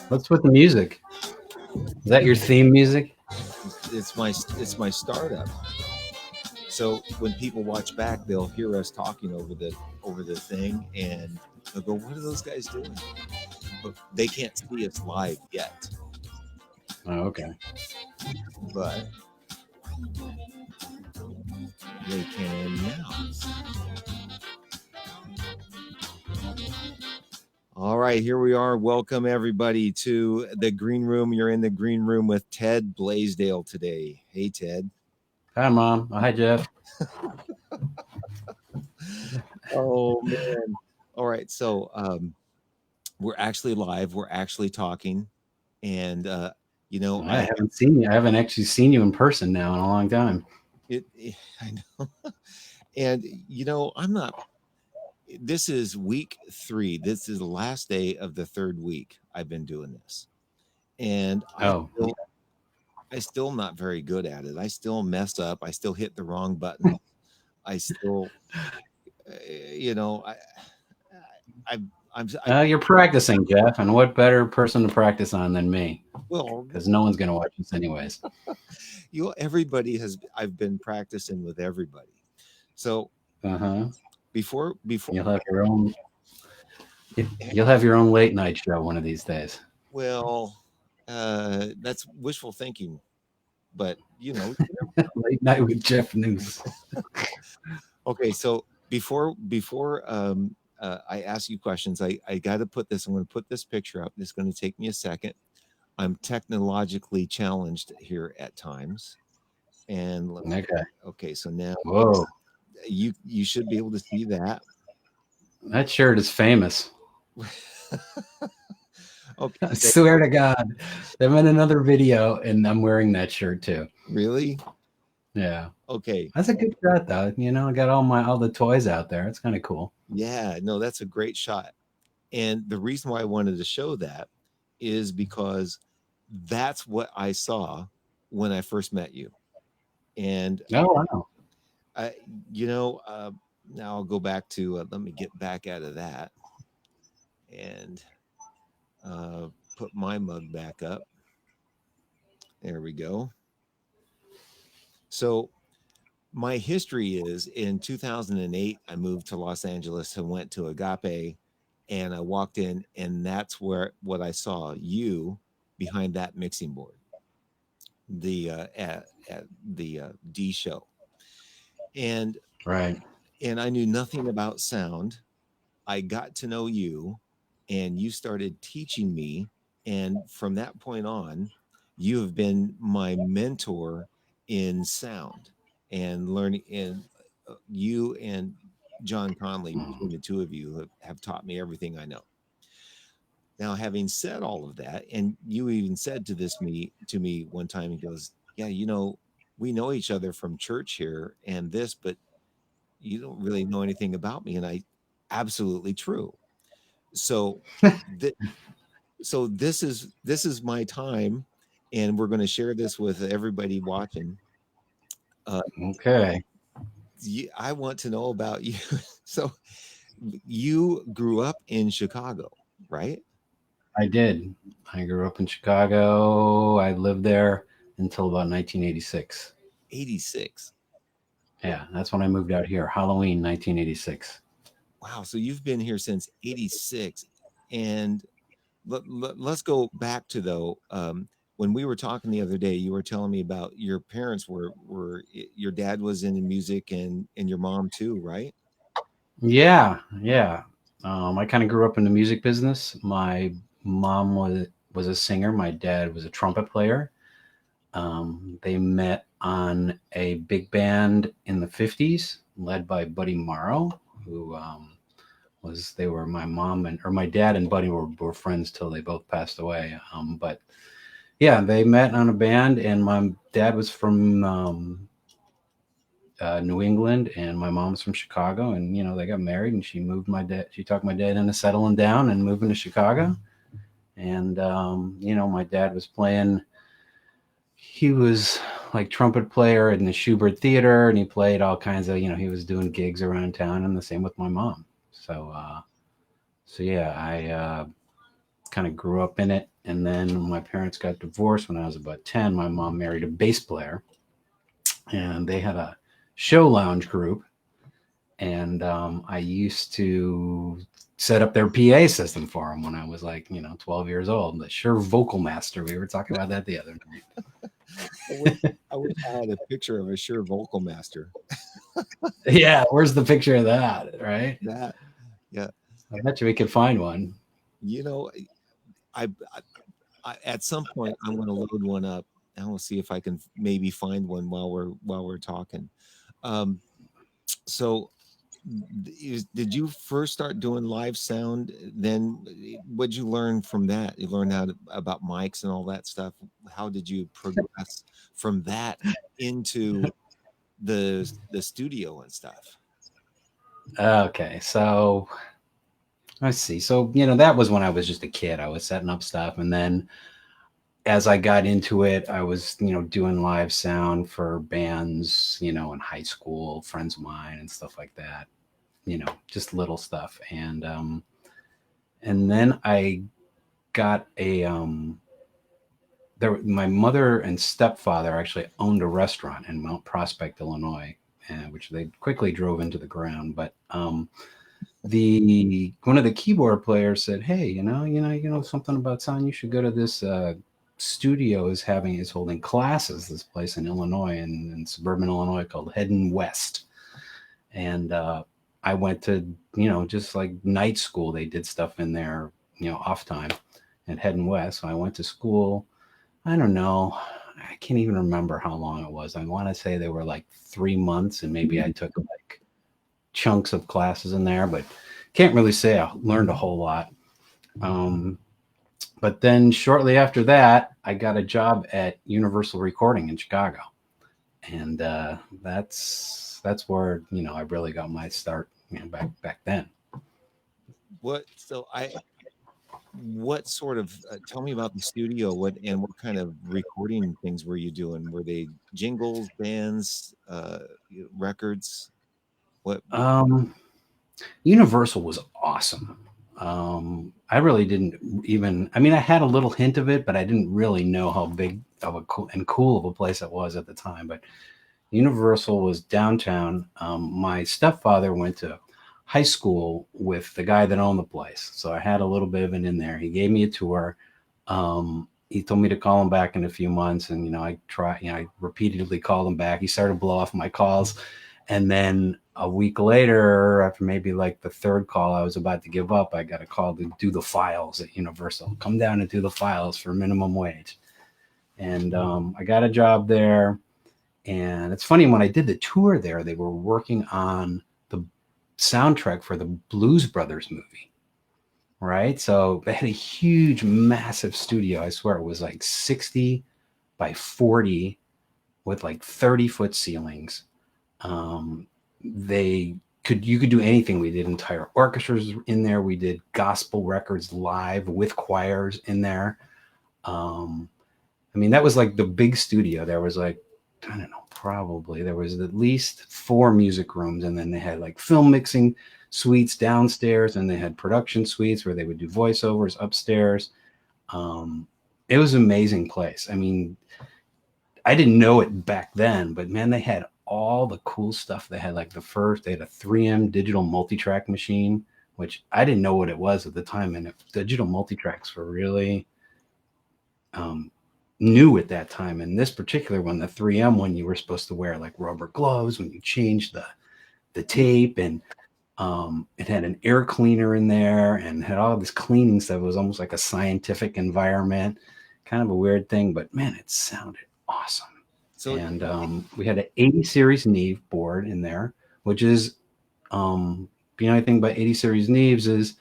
What's with the music? Is that your theme music? It's my startup. So when people watch back, they'll hear us talking over the thing, and they'll go, "What are those guys doing?" But they can't see us live yet. Oh, okay. But they can now. All right, here we are. Welcome everybody to the green room. You're in the green room with Ted Blaisdell today. Hey, Ted. Hi, Mom. Hi, Jeff. Oh man. All right, so we're actually live. We're actually talking, and I haven't seen you. I haven't actually seen you in person now in a long time. I know, and I'm not. This is week 3. This is the last day of the 3rd week I've been doing this, and I still not very good at it. I still mess up. I still hit the wrong button. I still, You're practicing, Jeff, and what better person to practice on than me? Well, because no one's going to watch this anyways. Everybody has. I've been practicing with everybody. So before you'll have your own. You'll have your own late night show one of these days. Well, that's wishful thinking, but late night with Jeff News. Okay, so before I ask you questions, I got to put this. I'm going to put this picture up. It's going to take me a second. I'm technologically challenged here at times, and okay. So now, whoa, you should be able to see that. That shirt is famous. Okay, I swear to God, I'm in another video and I'm wearing that shirt too. Really? Yeah. Okay. That's a good shot, though. I got all the toys out there. It's kind of cool. Yeah. No, that's a great shot. And the reason why I wanted to show that is because that's what I saw when I first met you. And wow. Now I'll go back to let me get back out of that and put my mug back up. There we go. So my history is in 2008, I moved to Los Angeles and went to Agape, and I walked in, and that's what I saw, you behind that mixing board, at the D show. And right. And I knew nothing about sound. I got to know you, and you started teaching me. And from that point on, you have been my mentor in sound and learning. And you and John Conley, between the two of you, have taught me everything I know. Now, having said all of that, and you even said to me one time, he goes, "Yeah, we know each other from church here and this, but you don't really know anything about me." And absolutely true. So, this is my time, and we're going to share this with everybody watching. Okay. I want to know about you. So, you grew up in Chicago, right? I did. I grew up in Chicago. I lived there until about 1986. 86. Yeah, that's when I moved out here. Halloween, 1986. Wow. So you've been here since 86. And let's go back to, though, when we were talking the other day, you were telling me about your parents were your dad was into music and your mom too, right? Yeah. I kind of grew up in the music business. My mom was a singer. My dad was a trumpet player. They met on a big band in the 50s, led by Buddy Morrow, who they were my mom or my dad and Buddy were friends till they both passed away. But yeah, they met on a band, and my dad was from New England, and my mom's from Chicago, and they got married, and she talked my dad into settling down and moving to Chicago. And my dad was playing. He was like trumpet player in the Schubert Theater, and he played all kinds of, he was doing gigs around town, and the same with my mom. So yeah, I kind of grew up in it. And then my parents got divorced when I was about 10. My mom married a bass player, and they had a show lounge group. And I used to set up their PA system for them when I was like, 12 years old. The Shure Vocal Master. We were talking about that the other I wish, night. I wish I had a picture of a Shure Vocal Master. Yeah, where's the picture of that, right? That, yeah, I bet you we could find one. you know, I, at some point I'm going to load one up and we'll see if I can maybe find one while we're talking. Um, so did you first start doing live sound? Then what'd you learn from that? You learned about mics and all that stuff. How did you progress from that into the studio and stuff? Okay, so let's see. So, that was when I was just a kid. I was setting up stuff. And then as I got into it, I was, doing live sound for bands, in high school, friends of mine and stuff like that, just little stuff. And then I got my mother and stepfather actually owned a restaurant in Mount Prospect, Illinois, which they quickly drove into the ground. But the one of the keyboard players said, "Hey, something about sound. You should go to this studio is holding classes. This place in Illinois, in suburban Illinois, called Heading West." And I went to just like night school. They did stuff in there, off time, at Heading West. So I went to school. I don't know. I can't even remember how long it was. I want to say they were like 3 months, and maybe I took like chunks of classes in there, but can't really say I learned a whole lot. Um, but then shortly after that, I got a job at Universal Recording in Chicago, and that's where I really got my start. Back then. What sort of tell me about the studio? What kind of recording things were you doing? Were they jingles, bands, records? What Um, Universal was awesome. I really didn't even. I mean, I had a little hint of it, but I didn't really know how big of a cool of a place it was at the time. But Universal was downtown. My stepfather went to high school with the guy that owned the place, so I had a little bit of it in there. He gave me a tour. He told me to call him back in a few months, and I repeatedly called him back. He started to blow off my calls, and then a week later, after maybe like the third call, I was about to give up. I got a call to do the files at Universal. Come down and do the files for minimum wage, and I got a job there. And it's funny, when I did the tour there, they were working on the soundtrack for the Blues Brothers movie, right? So they had a huge, massive studio. I swear it was like 60 by 40 with like 30-foot ceilings. They you could do anything. We did entire orchestras in there. We did gospel records live with choirs in there. Um, I mean, that was like the big studio. There was like, I don't know, probably there was at least 4 music rooms, and then they had like film mixing suites downstairs, and they had production suites where they would do voiceovers upstairs. Um, it was an amazing place. I mean, I didn't know it back then, but man, they had all the cool stuff. They had like they had a 3M digital multi-track machine, which I didn't know what it was at the time. And digital multi-tracks were really um, new at that time. And this particular one, the 3M one, you were supposed to wear like rubber gloves when you changed the tape, and it had an air cleaner in there and had all this cleaning stuff. It was almost like a scientific environment, kind of a weird thing, but man, it sounded awesome. so And we had an 80 series Neve board in there, which is, the only thing about 80 series Neves is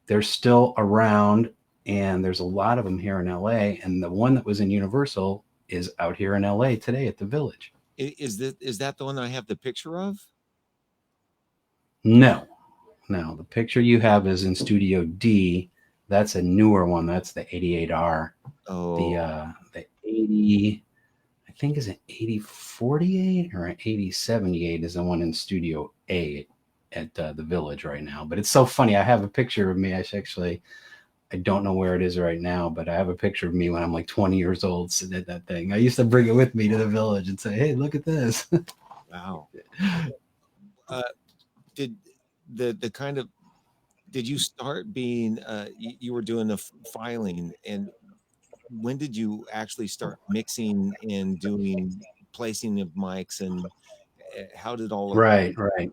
they're still around, and there's a lot of them here in LA. And the one that was in Universal is out here in LA today at the Village. is that the one I have the picture of? No, no, the picture you have is in Studio D. That's a newer one. That's the 88R. Oh, The 80, I think is an 8048 or an 8078 is the one in Studio A. at the Village right now. But it's so funny. I have a picture of me. I don't know where it is right now, but I have a picture of me when I'm like 20 years old sitting at that thing. I used to bring it with me to the Village and say, "Hey, look at this." Wow. Uh, did the kind of did you start being you were doing the filing, and when did you actually start mixing and doing placing of mics, and how did all of Right, right.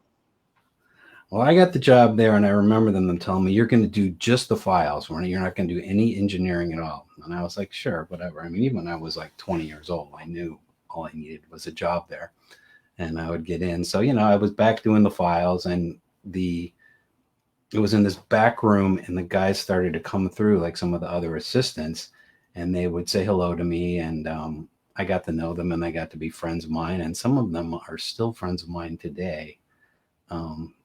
Well, I got the job there, and I remember them telling me, "You're going to do just the files. You're not going to do any engineering at all." And I was like, "Sure, whatever." I mean, even when I was like 20 years old, I knew all I needed was a job there, and I would get in. So I was back doing the files, and the it was in this back room, and the guys started to come through, like some of the other assistants, and they would say hello to me, and I got to know them, and they got to be friends of mine, and some of them are still friends of mine today,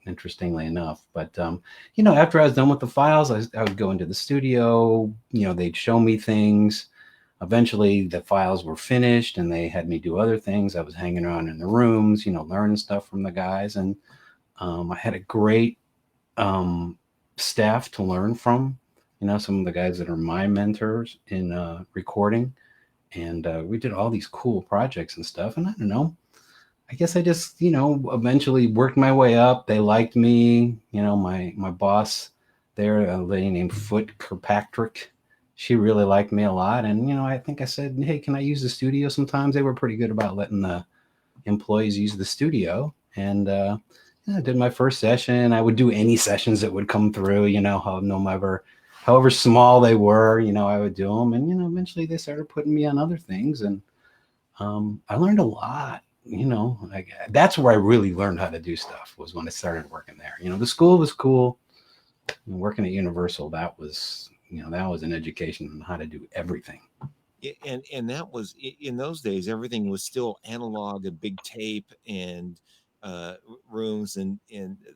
interestingly enough. But after I was done with the files, I would go into the studio. They'd show me things. Eventually, the files were finished, and they had me do other things. I was hanging around in the rooms, learning stuff from the guys, and I had a great staff to learn from. Some of the guys that are my mentors in recording, and we did all these cool projects and stuff. And I don't know, I guess I just, eventually worked my way up. They liked me. My boss there, a lady named Foot Kirkpatrick, she really liked me a lot. And, I think I said, "Hey, can I use the studio sometimes?" They were pretty good about letting the employees use the studio. And yeah, I did my first session. I would do any sessions that would come through, no matter however small they were, I would do them. And, eventually they started putting me on other things. And I learned a lot. Like that's where I really learned how to do stuff, was when I started working there. The school was cool. Working at Universal, that was an education on how to do everything. and that was in those days, everything was still analog, a big tape, and rooms, and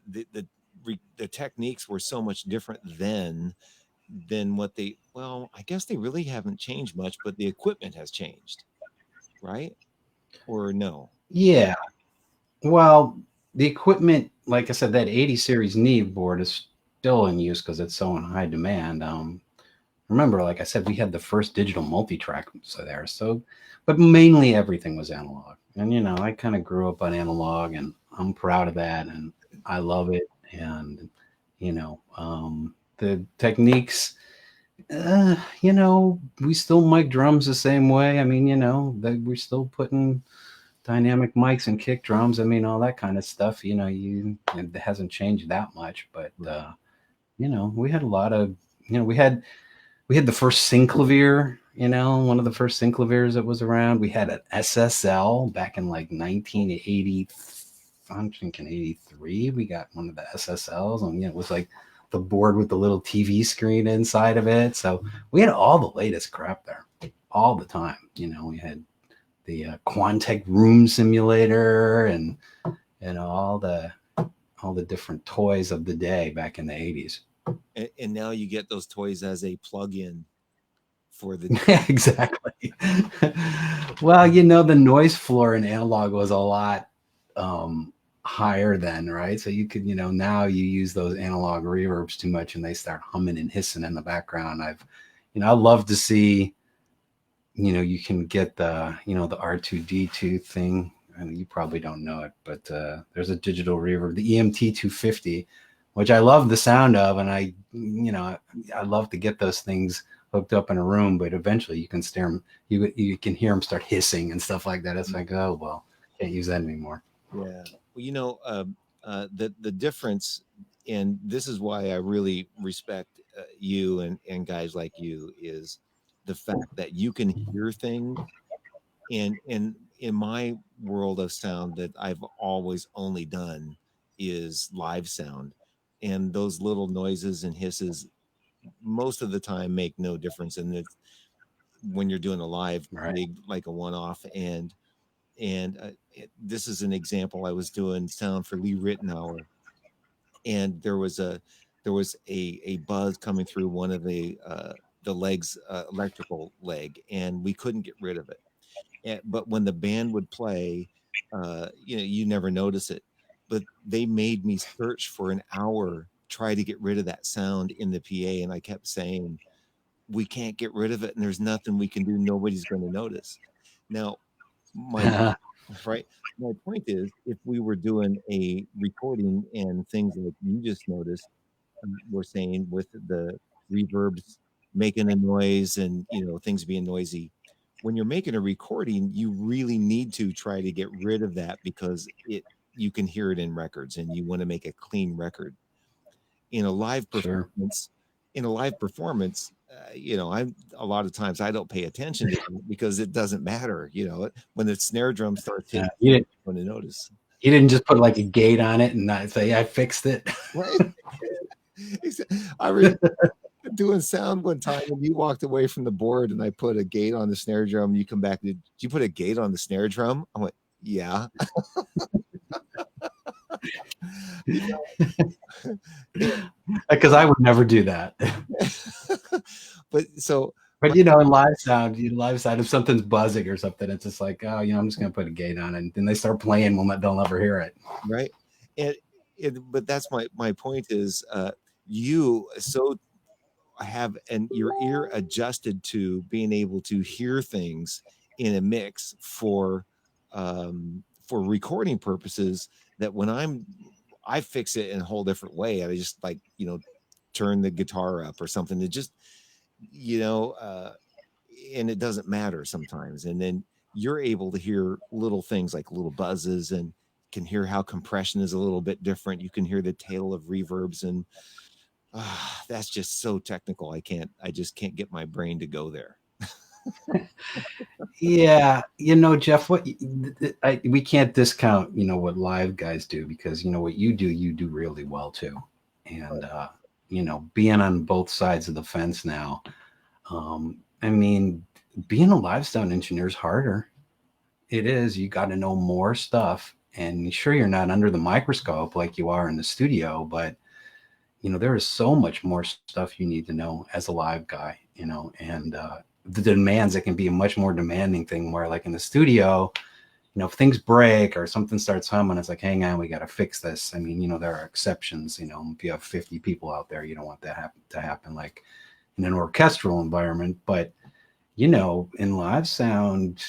the techniques were so much different then than what they, well, I guess they really haven't changed much, but the equipment has changed, right? Or no? Yeah. Well, the equipment, like I said, that 80 series Neve board is still in use because it's so in high demand. Remember, like I said, we had the first digital multi-track there. So, but mainly everything was analog. And, I kind of grew up on analog, and I'm proud of that. And I love it. And, the techniques, we still mic drums the same way. I mean, we're still putting dynamic mics and kick drums. I mean, all that kind of stuff. It hasn't changed that much. But, Right. we had a lot of, we had the first synclavier, one of the first synclaviers that was around. We had an SSL back in like 1980. I'm thinking 83. We got one of the SSLs, and it was like the board with the little TV screen inside of it. So we had all the latest crap there all the time. We had the Quantec room simulator, and all the different toys of the day back in the 80s. And now you get those toys as a plug-in for the Yeah, exactly. Well, the noise floor in analog was a lot higher then, right? So you could, now you use those analog reverbs too much, and they start humming and hissing in the background. I love to see, you can get the R2D2 thing. And you probably don't know it, but there's a digital reverb, the EMT 250, which I love the sound of, and I love to get those things hooked up in a room. But eventually, you can stare them, you can hear them start hissing and stuff like that. It's like, oh well, can't use that anymore. Yeah. Well, the difference, and this is why I really respect you and guys like you, is the fact that you can hear things. And in my world of sound that I've always only done is live sound, and those little noises and hisses most of the time make no difference. And it's when you're doing a live Right. gig, like a one-off, and this is an example. I was doing sound for Lee Ritenour, and there was a buzz coming through one of the legs, electrical leg, and we couldn't get rid of it. But when the band would play, you never notice it. but they made me search for an hour, try to get rid of that sound in the PA. And I kept saying, we can't get rid of it. And there's nothing we can do. Nobody's going to notice. Now, my right. My point is, if we were doing a recording and things like you just noticed, were saying with the reverbs making a noise and things being noisy, when you're making a recording, you really need to try to get rid of that because you can hear it in records, and you want to make a clean record. In a live Sure. performance, I'm a lot of times I don't pay attention to it because it doesn't matter. When the snare drum starts Yeah. hitting, You, I'm going to notice. you didn't just put like a gate on it and not say, I fixed it. Right? I remember doing sound one time and you walked away from the board and I put a gate on the snare drum. And you come back, did you put a gate on the snare drum? I went, yeah. Because I would never do that. But so, But in live sound, if something's buzzing or something, it's just like, oh, I'm just gonna put a gate on it, and then they start playing, they'll never hear it. right. And but that's my point is, you so have your ear adjusted to being able to hear things in a mix for recording purposes, that when I fix it in a whole different way. I just like, turn the guitar up or something to just, and it doesn't matter sometimes. And then you're able to hear little things like little buzzes, and can hear how compression is a little bit different. You can hear the tail of reverbs, and that's just so technical. I just can't get my brain to go there. Yeah, Jeff, we can't discount what live guys do, because what you do really well too. And being on both sides of the fence now, I mean, being a live sound engineer is harder. It is. You got to know more stuff, and sure, you're not under the microscope like you are in the studio, but there is so much more stuff you need to know as a live guy, and the demands, it can be a much more demanding thing, where like in the studio, if things break or something starts humming, it's like, hang on, we got to fix this. I mean, there are exceptions. If you have 50 people out there, you don't want that to happen like in an orchestral environment. But in live sound,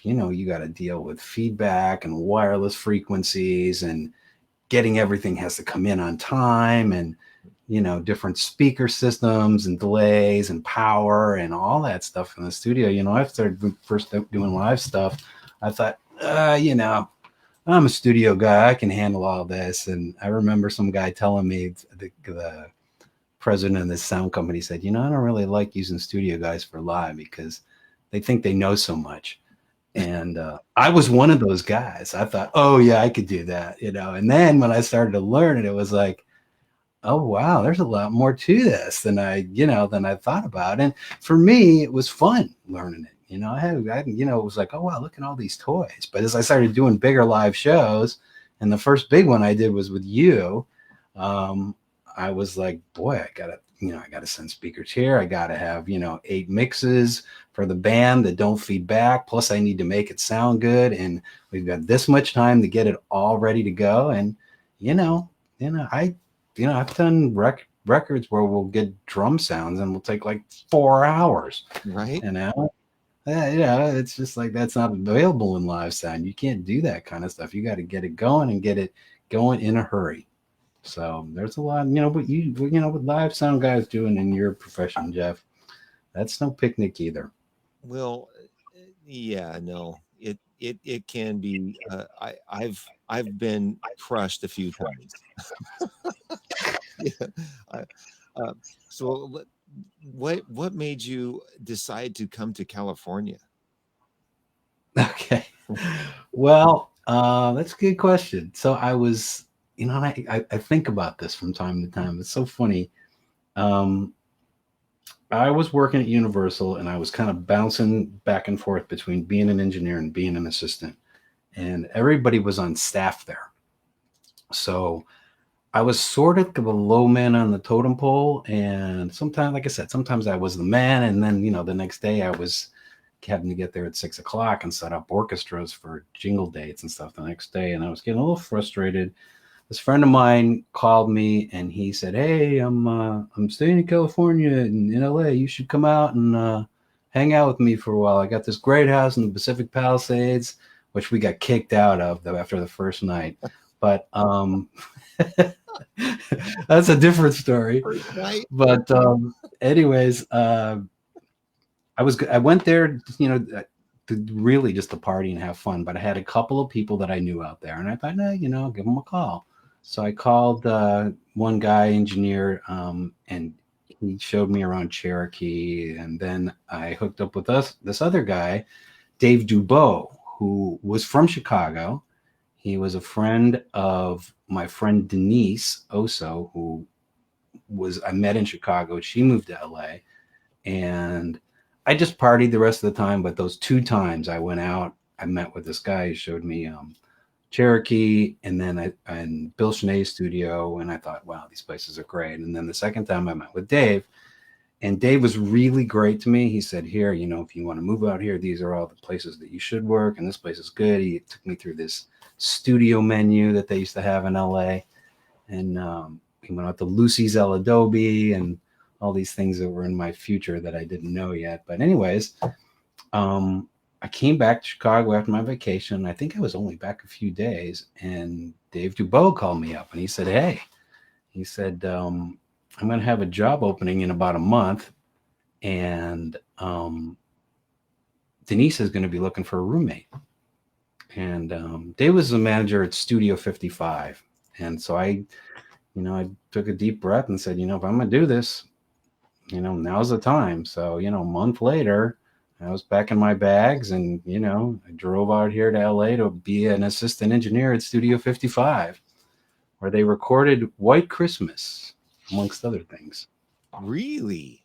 you got to deal with feedback and wireless frequencies, and getting everything has to come in on time, and different speaker systems and delays and power and all that stuff in the studio. I started first doing live stuff. I thought, I'm a studio guy, I can handle all this. And I remember some guy telling me, the president of this sound company said, I don't really like using studio guys for live because they think they know so much. And I was one of those guys. I thought, oh yeah, I could do that, And then when I started to learn it, it was like, oh wow, there's a lot more to this than I thought about. And for me, it was fun learning it. It was like, oh wow, look at all these toys. But as I started doing bigger live shows, and the first big one I did was with you, I was like, boy, I gotta send speakers here. I gotta have 8 mixes for the band that don't feed back. Plus, I need to make it sound good, and we've got this much time to get it all ready to go. And I've done records where we'll get drum sounds and we'll take like 4 hours. Right. It's just like, that's not available in live sound. You can't do that kind of stuff. You got to get it going, and get it going in a hurry. So there's a lot, what live sound guys doing in your profession, Jeff, that's no picnic either. Well, yeah, no, it can be. I've been crushed a few times. Yeah. So what made you decide to come to California? Okay. Well, that's a good question. So I was, and I think about this from time to time. It's so funny. I was working at Universal, and I was kind of bouncing back and forth between being an engineer and being an assistant, and everybody was on staff there. So I was sort of the low man on the totem pole. And sometimes, like I said, sometimes I was the man. And then, the next day I was having to get there at 6 o'clock and set up orchestras for jingle dates and stuff the next day. And I was getting a little frustrated. This friend of mine called me and he said, "Hey, I'm staying in California in LA. You should come out and hang out with me for a while. I got this great house in the Pacific Palisades," which we got kicked out of after the first night. But that's a different story. First night. But anyways, I went there, to really just to party and have fun. But I had a couple of people that I knew out there, and I thought, I'll give them a call. So I called one guy, engineer, and he showed me around Cherokee, and then I hooked up with this other guy, Dave Dubois, who was from Chicago. He was a friend of my friend Denise Oso, who I met in Chicago. She moved to LA, and I just partied the rest of the time. But those 2 times I went out, I met with this guy who showed me Cherokee, and then and Bill Schnei's studio, and I thought, wow, these places are great. And then the second time I met with Dave, and Dave was really great to me. He said, "Here, if you want to move out here, these are all the places that you should work, and this place is good." He took me through this studio menu that they used to have in LA, and he went out to Lucy's El Adobe and all these things that were in my future that I didn't know yet. But anyways, I came back to Chicago after my vacation. I think I was only back a few days, and Dave Dubois called me up and he said, "Hey," he said, "I'm going to have a job opening in about a month, and Denise is going to be looking for a roommate." And Dave was the manager at Studio 55. And so I took a deep breath and said, if I'm going to do this, now's the time. So, a month later, I was packing my bags and, I drove out here to LA to be an assistant engineer at Studio 55, where they recorded White Christmas, amongst other things. Really?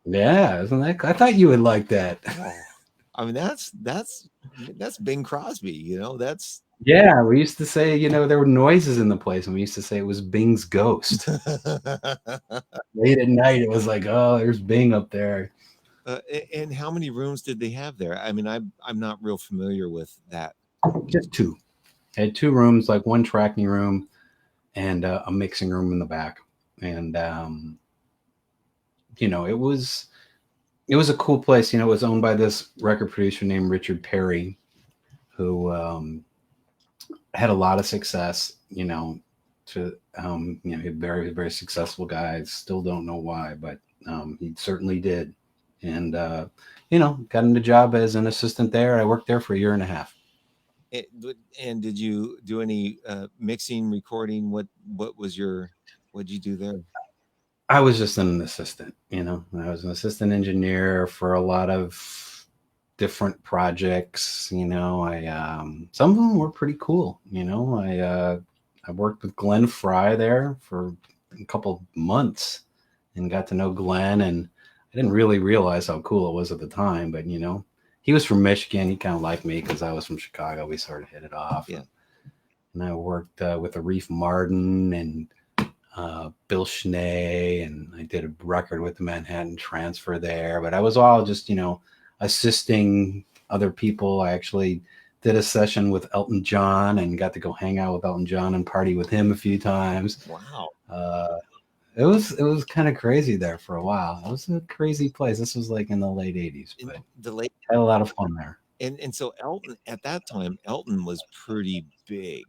Yeah, isn't that? I thought you would like that. Oh, I mean, that's Bing Crosby. That's Yeah, we used to say, there were noises in the place, and we used to say it was Bing's ghost. Late at night, it was like, oh, there's Bing up there. And how many rooms did they have there? I mean, I'm not real familiar with that. Just two. I had 2 rooms, like one tracking room and a mixing room in the back. And it was a cool place. It was owned by this record producer named Richard Perry, who had a lot of success. He very, very successful guy. Still don't know why, but he certainly did. And got into job as an assistant there. I worked there for a year and a half. And did you do any mixing, recording? What did you do there? I was just an assistant. I was an assistant engineer for a lot of different projects. I some of them were pretty cool. I worked with Glenn Fry there for a couple of months and got to know Glenn, and I didn't really realize how cool it was at the time, but he was from Michigan. He kind of liked me because I was from Chicago. We sort of hit it off. Yeah. And I worked with Arif Martin and Bill Schnee, and I did a record with the Manhattan Transfer there. But I was all just, assisting other people. I actually did a session with Elton John and got to go hang out with Elton John and party with him a few times. Wow. It was kind of crazy there for a while. It was a crazy place. This was like in the late 80s, but had a lot of fun there. And so Elton, at that time, Elton was pretty big.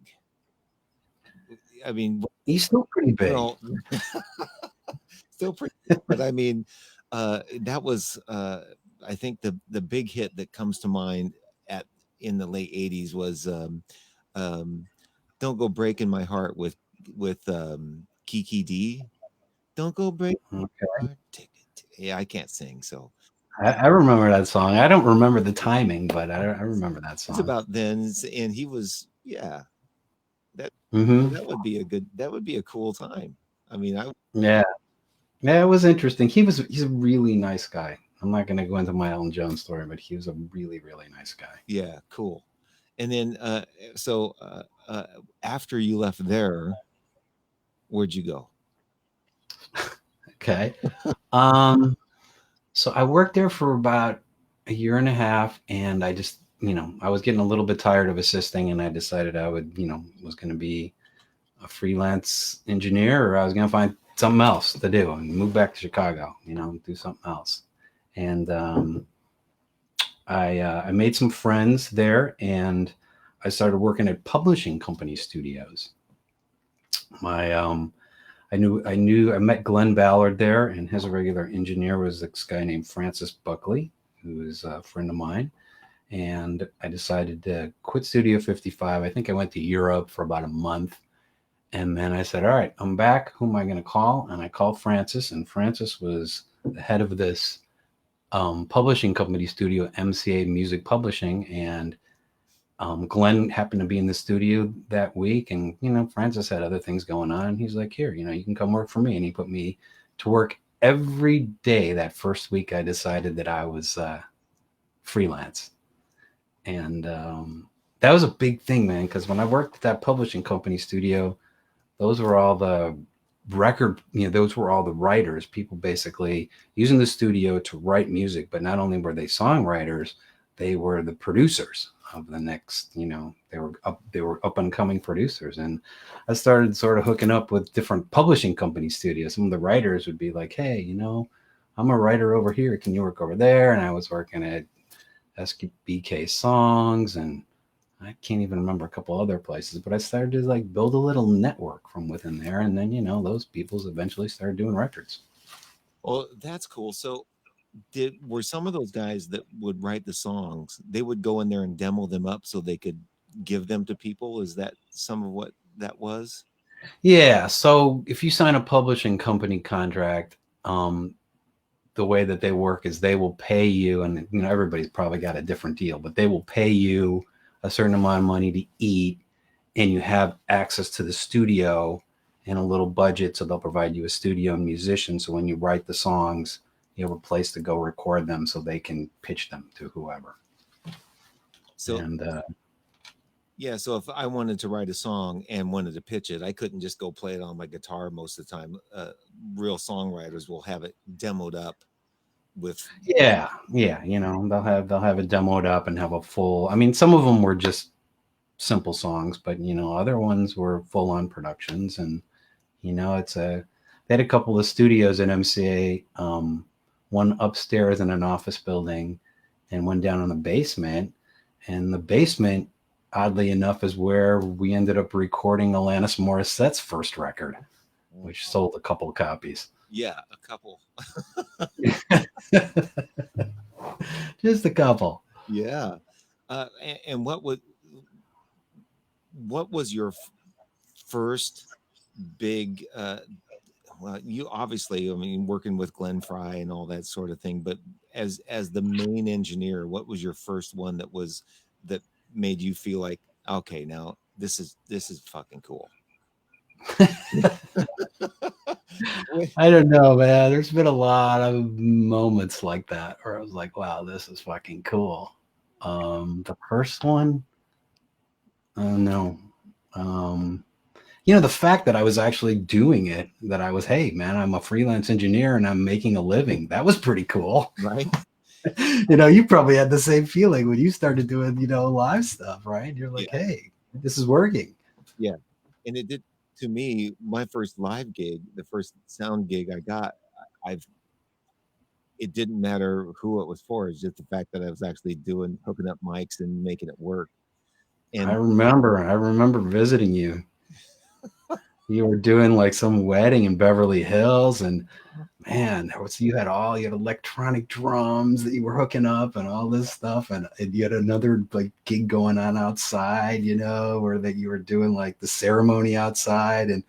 I mean, he's still pretty big. Still pretty big, but I mean, that was I think the big hit that comes to mind in the late 80s was Don't Go Breaking My Heart with Kiki D. Don't go break. Okay. Yeah, I can't sing, so I remember that song. I don't remember the timing, but I remember that song. It's about then, and he was, yeah. That that would be a cool time. I mean, yeah, it was interesting. He's a really nice guy. I'm not going to go into my Elton John story, but he was a really, really nice guy. Yeah, cool. And then, so after you left there, where'd you go? Okay. So I worked there for about a year and a half, and I just, I was getting a little bit tired of assisting, and I decided I would, was going to be a freelance engineer, or I was going to find something else to do and move back to Chicago, do something else. And I made some friends there, and I started working at publishing company studios. My I met Glenn Ballard there, and his regular engineer was this guy named Francis Buckley, who is a friend of mine. And I decided to quit Studio 55. I think I went to Europe for about a month. And then I said, all right, I'm back. Who am I going to call? And I called Francis, and Francis was the head of this publishing company studio, MCA Music Publishing. And Glenn happened to be in the studio that week. And, Francis had other things going on. He's like, here, you can come work for me. And he put me to work every day that first week I decided that I was freelance. And that was a big thing, man, because when I worked at that publishing company studio, those were all the those were all the writers, people basically using the studio to write music. But not only were they songwriters, they were the producers of the next, they were up and coming producers. And I started sort of hooking up with different publishing company studios. Some of the writers would be like, hey, I'm a writer over here, can you work over there? And I was working at SBK Songs, and I can't even remember a couple other places, but I started to like build a little network from within there. And then, those peoples eventually started doing records. Well, that's cool. So were some of those guys that would write the songs, they would go in there and demo them up so they could give them to people? Is that some of what that was? Yeah. So if you sign a publishing company contract, the way that they work is they will pay you, and everybody's probably got a different deal, but they will pay you a certain amount of money to eat, and you have access to the studio and a little budget. So they'll provide you a studio and musician. So when you write the songs, you have a place to go record them so they can pitch them to whoever. So And yeah, so if I wanted to write a song and wanted to pitch it, I couldn't just go play it on my guitar most of the time. Real songwriters will have it demoed up with. yeah, they'll have it demoed up and have a full. I mean, some of them were just simple songs, but other ones were full on productions. And it's they had a couple of studios at MCA, one upstairs in an office building, and one down in the basement. And the basement, oddly enough, is where we ended up recording Alanis Morissette's first record, which sold a couple of copies. Yeah, a couple. Just a couple. Yeah. And what was your first big well, you obviously, I mean, working with Glenn Fry and all that sort of thing, but as the main engineer, what was your first one that made you feel like, okay, now this is fucking cool? I don't know, man. There's been a lot of moments like that where I was like, wow, this is fucking cool. The first one, I don't know. Um, the fact that I was actually doing it, that I was, hey, man, I'm a freelance engineer and I'm making a living. That was pretty cool. Right? You probably had the same feeling when you started doing, live stuff, right? You're like, Yeah. hey, this is working. Yeah. And it did to me, my first live gig, the first sound gig I got, I've it didn't matter who it was for. It's just the fact that I was actually hooking up mics and making it work. And I remember visiting you. You were doing like some wedding in Beverly Hills, and man, you had electronic drums that you were hooking up and all this stuff, and you had another like gig going on outside, where that you were doing like the ceremony outside, and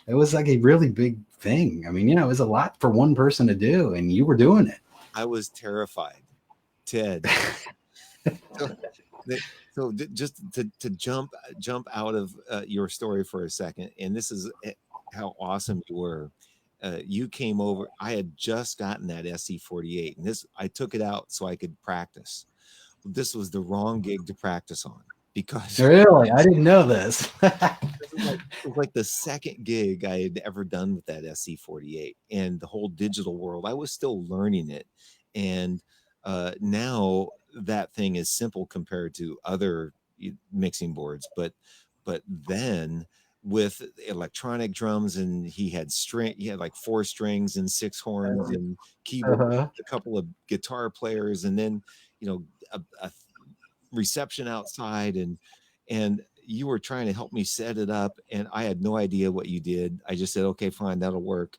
it was like a really big thing. I mean, it was a lot for one person to do, and you were doing it. I was terrified, Ted. So, just to jump out of your story for a second, and this is how awesome you were. You came over. I had just gotten that SE48, and this I took it out so I could practice. This was the wrong gig to practice on because Really, I didn't know this. it was like the second gig I had ever done with that SE48, and the whole digital world. I was still learning it, and Now that thing is simple compared to other mixing boards, but then with electronic drums, and he had like four strings and six horns and keyboard, Uh-huh. a couple of guitar players, and then a reception outside, and you were trying to help me set it up, and I had no idea what you did. I just said, okay, fine, that'll work.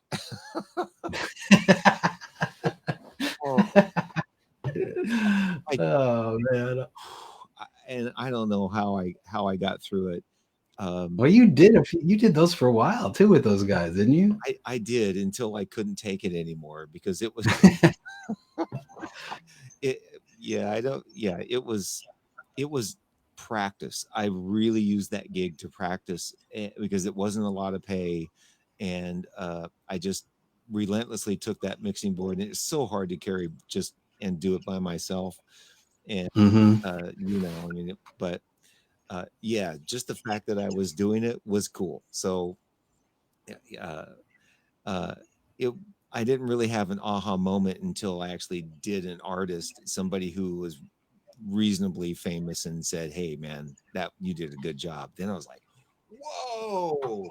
Oh, I, Oh man. and I don't know how I got through it. Um, Well, you did those for a while too with those guys, didn't you? I did until I couldn't take it anymore because it was it. Yeah, I don't. Yeah, it was practice. I really used that gig to practice because it wasn't a lot of pay, and I just relentlessly took that mixing board, and it's so hard to carry just and do it by myself. And Mm-hmm. I mean, but yeah, just the fact that I was doing it was cool. So uh, uh, it I didn't really have an aha moment until I actually did an artist, somebody who was reasonably famous, and said, "Hey, man, that you did a good job." Then I was like, "Whoa!"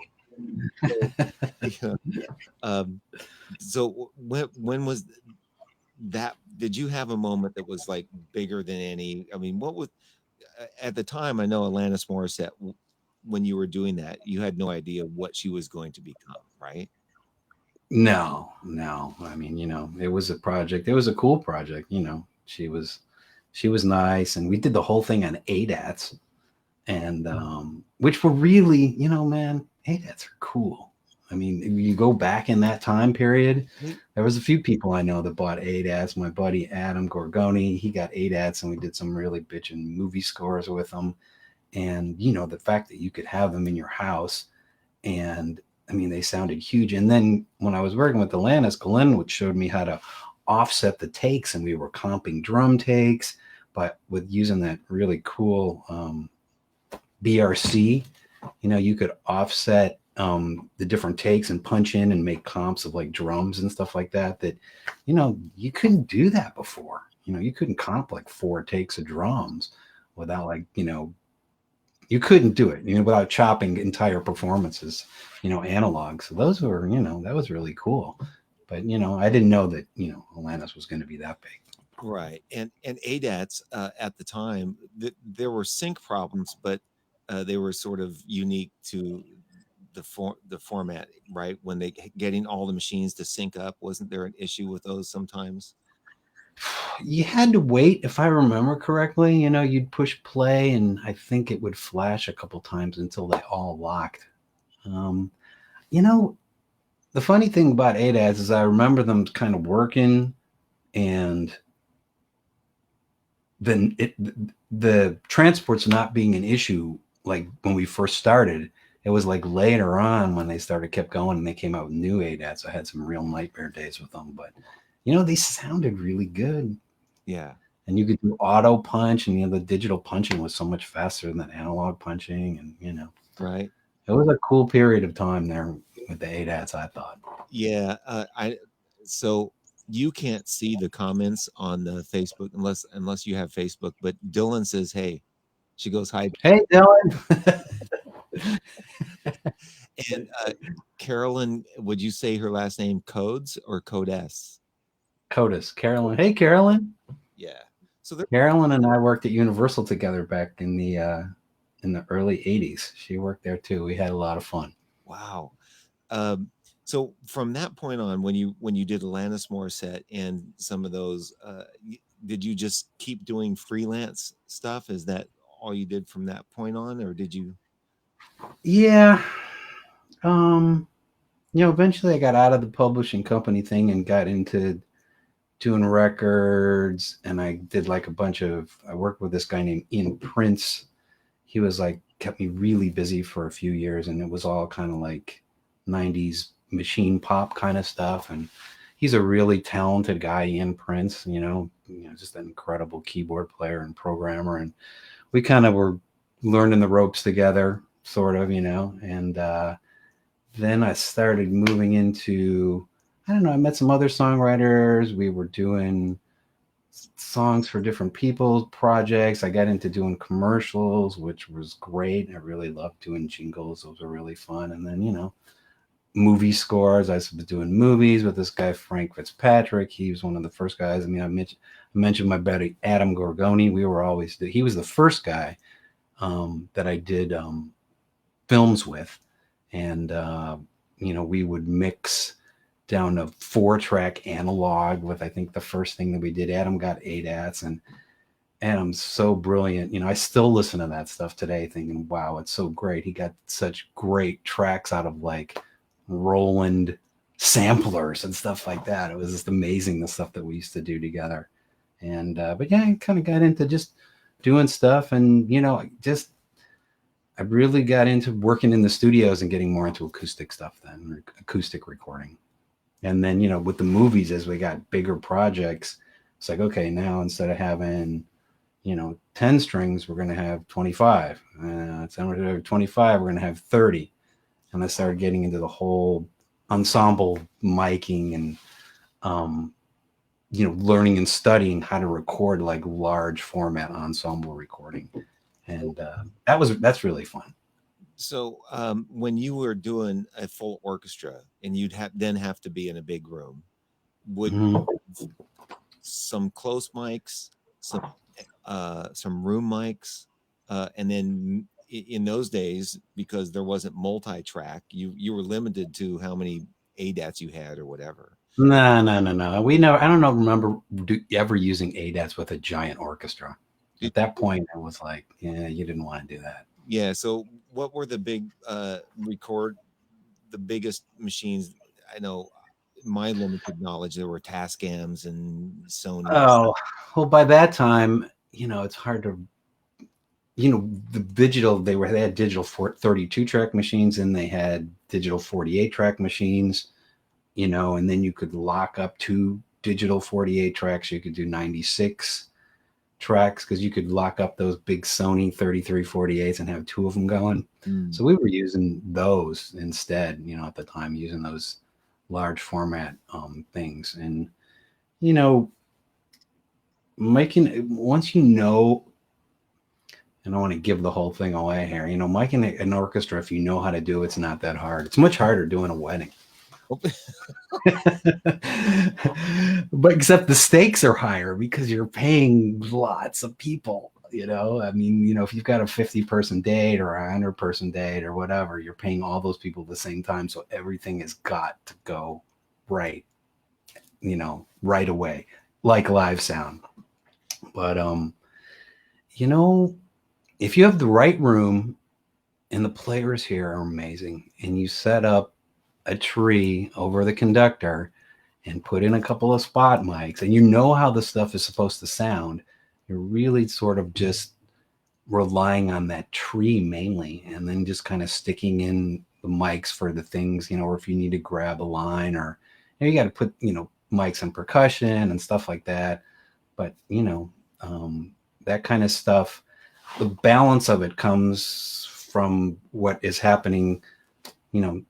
So, yeah. Um, so when was that? Did you have a moment that was like bigger than any? I mean, what was at the time? I know Alanis Morissette. When you were doing that, you had no idea what she was going to become, right? No, no. I mean, it was a project. It was a cool project. She was nice, and we did the whole thing on ADATs, and which were really, man, ADATs are cool. I mean, if you go back in that time period, They- there was a few people I know that bought ADATs. My buddy Adam Gorgoni, he got ADATs, and we did some really bitchin' movie scores with them. And the fact that you could have them in your house, and I mean, they sounded huge. And then when I was working with Alanis, Glenn showed me how to offset the takes, and we were comping drum takes, but with using that really cool BRC, you could offset the different takes and punch in and make comps of like drums and stuff like that. That you couldn't do that before. You couldn't comp like four takes of drums without like you couldn't do it, without chopping entire performances, analog. So those were, that was really cool. But I didn't know that Alanis was going to be that big. Right, and ADATs at the time, there were sync problems, but they were sort of unique to the format, right? When they getting all the machines to sync up, wasn't there an issue with those sometimes? You had to wait, if I remember correctly. You'd push play, and I think it would flash a couple times until they all locked. Um, you know, the funny thing about ADAS is I remember them kind of working, and then the transport's not being an issue like when we first started. It was like later on when they started kept going and they came out with new ADATs. I had some real nightmare days with them, but they sounded really good. Yeah, And you could do auto punch, and the digital punching was so much faster than analog punching, and right. it was a cool period of time there with the ADATs, I thought. Yeah, I so you can't see the comments on the Facebook unless you have Facebook, but Dylan says, "Hey," she goes, "Hi," Hey, Dylan. and Carolyn, would you say her last name Codes or Codes? Codis, Carolyn. Hey, Carolyn. Yeah. So there, Carolyn and I worked at Universal together back in the early '80s. She worked there too. We had a lot of fun. wow. Um, so from that point on, when you did Alanis Morissette and some of those, did you just keep doing freelance stuff? Is that all you did from that point on, or did you? Yeah. Um, Eventually I got out of the publishing company thing and got into doing records, and I did like I worked with this guy named Ian Prince. He was like kept me really busy for a few years, and it was all kind of like 90s machine pop kind of stuff. And he's a really talented guy, Ian Prince, just an incredible keyboard player and programmer. And we kind of were learning the ropes together, sort of, and then I started moving into, I don't know, I met some other songwriters. We were doing songs for different people's projects. I got into doing commercials, which was great. I really loved doing jingles. Those were really fun. And then, movie scores. I was doing movies with this guy, Frank Fitzpatrick. He was one of the first guys. I mean, I mentioned my buddy Adam Gorgoni. He was the first guy that I did films with. And, we would mix down a 4-track analog with, I think, the first thing that we did. Adam got ADATs, and Adam's so brilliant. I still listen to that stuff today thinking, wow, it's so great. He got such great tracks out of like Roland samplers and stuff like that. It was just amazing, the stuff that we used to do together. And, but yeah, I kind of got into just doing stuff, and, just I really got into working in the studios and getting more into acoustic stuff then, acoustic recording. And then, with the movies, as we got bigger projects, it's like, okay, now instead of having, 10 strings, we're going to have 25. Instead of 25, we're going to have 30. And I started getting into the whole ensemble miking and, learning and studying how to record like large format ensemble recording. And that's really fun. So when you were doing a full orchestra and you'd have to be in a big room, would Mhm. some close mics, some room mics, and then in those days, because there wasn't multi-track, you were limited to how many ADATs you had or whatever. No, no, no, no. We never. I don't know. Remember ever using ADATs with a giant orchestra? At Did, that point, it was like, yeah, you didn't want to do that. yeah. So what were the the biggest machines? I know my limited knowledge, there were Tascams and Sony. Oh, well, by that time, it's hard to, the digital. They had digital 32-track machines, and they had digital 48-track machines. And then you could lock up 2 digital 48 tracks. You could do 96 tracks because you could lock up those big Sony 3348s and have 2 of them going. Mm. So we were using those instead, at the time, using those large format things. And, making, once I don't want to give the whole thing away here, making an orchestra, if you know how to do it's not that hard. It's much harder doing a wedding. But except the stakes are higher because you're paying lots of people. I mean, if you've got a 50-person date or a 100-person date or whatever, you're paying all those people at the same time. So everything has got to go right, right away, like live sound. But, if you have the right room and the players here are amazing and you set up a tree over the conductor and put in a couple of spot mics and you know how the stuff is supposed to sound, you're really sort of just relying on that tree mainly, and then just kind of sticking in the mics for the things, or if you need to grab a line, or you got to put, mics and percussion and stuff like that. But, that kind of stuff, the balance of it comes from what is happening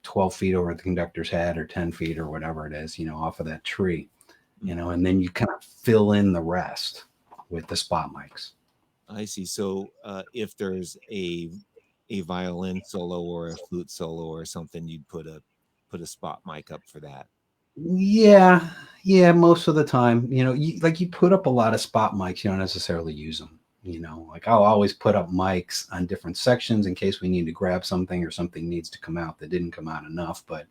12 feet over the conductor's head or 10 feet or whatever it is, off of that tree, and then you kind of fill in the rest with the spot mics. I see. So if there's a violin solo or a flute solo or something, you'd put a spot mic up for that. Yeah. Yeah. Most of the time, you put up a lot of spot mics, you don't necessarily use them. Like I'll always put up mics on different sections in case we need to grab something or something needs to come out that didn't come out enough. But,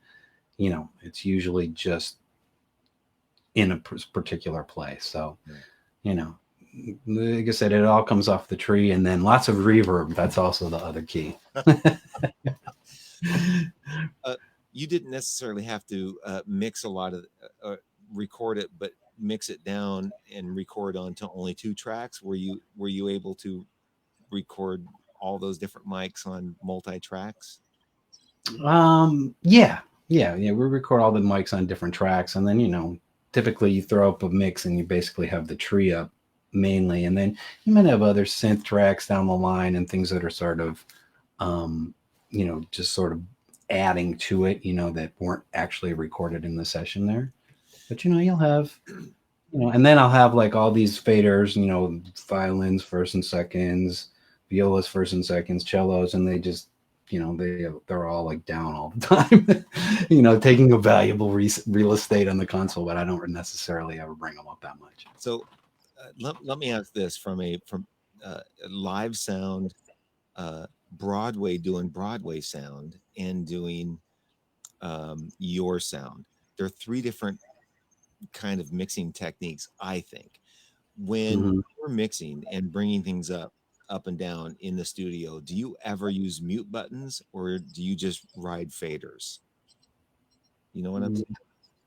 it's usually just in a particular place. So, like I said, it all comes off the tree, and then lots of reverb. That's also the other key. You didn't necessarily have to mix a lot of record it, but mix it down and record onto only 2 tracks. Were you able to record all those different mics on multi tracks? Yeah, yeah, yeah. We record all the mics on different tracks, and then typically you throw up a mix, and you basically have the tree up mainly, and then you might have other synth tracks down the line and things that are sort of, just sort of adding to it, that weren't actually recorded in the session there. But you'll have And then I'll have like all these faders, violins first and seconds, violas first and seconds, cellos, and they just, they're all like down all the time, taking a valuable real estate on the console, but I don't necessarily ever bring them up that much. So let me ask this from live sound, Broadway, doing Broadway sound and doing your sound. There are three different kind of mixing techniques, I think. When Hmm. you're mixing and bringing things up and down in the studio, do you ever use mute buttons or do you just ride faders? You know what I'm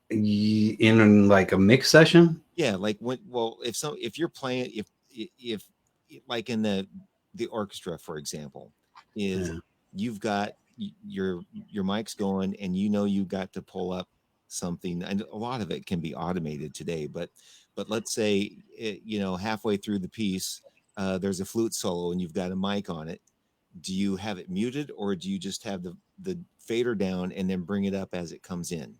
saying? In like a mix session. Yeah, like when, well, if you're playing, if like in the orchestra, for example, is Yeah. you've got your mic's going and you got to pull up something, and a lot of it can be automated today, but let's say halfway through the piece, there's a flute solo and you've got a mic on it. Do you have it muted or do you just have the fader down and then bring it up as it comes in?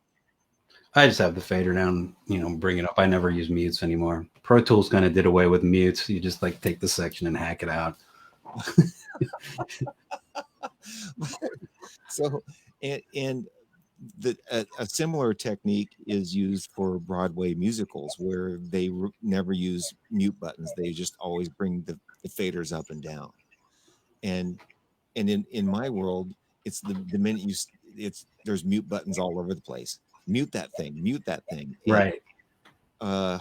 I just have the fader down, bring it up. I never use mutes anymore. Pro Tools kind of did away with mutes. You just like take the section and hack it out. So, and a similar technique is used for Broadway musicals where they never use mute buttons. They just always bring the faders up and down. And in my world, it's the minute it's there's mute buttons all over the place. Mute that thing, and Right. uh,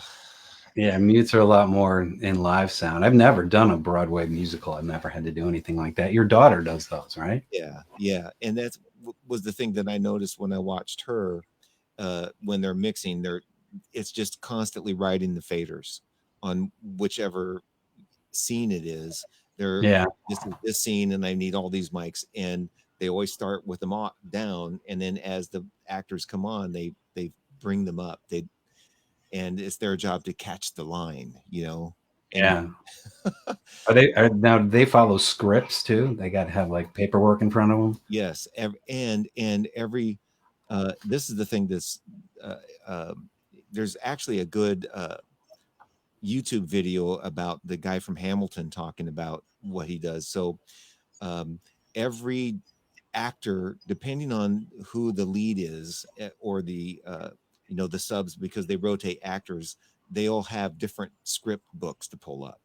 Yeah, mutes are a lot more in live sound. I've never done a Broadway musical. I've never had to do anything like that. Your daughter does those, right? yeah, yeah, and that's was the thing that I noticed when I watched her when they're mixing. It's just constantly riding the faders on whichever scene it is. They're Yeah. This is this scene, and I need all these mics, and they always start with them down, and then as the actors come on, they bring them up. And it's their job to catch the line, and Yeah. Now, do they follow scripts too? They got to have like paperwork in front of them. yes, and every this is the thing that's uh, um, there's actually a good YouTube video about the guy from Hamilton talking about what he does. So um, every actor, depending on who the lead is, or the subs, because they rotate actors, they all have different script books to pull up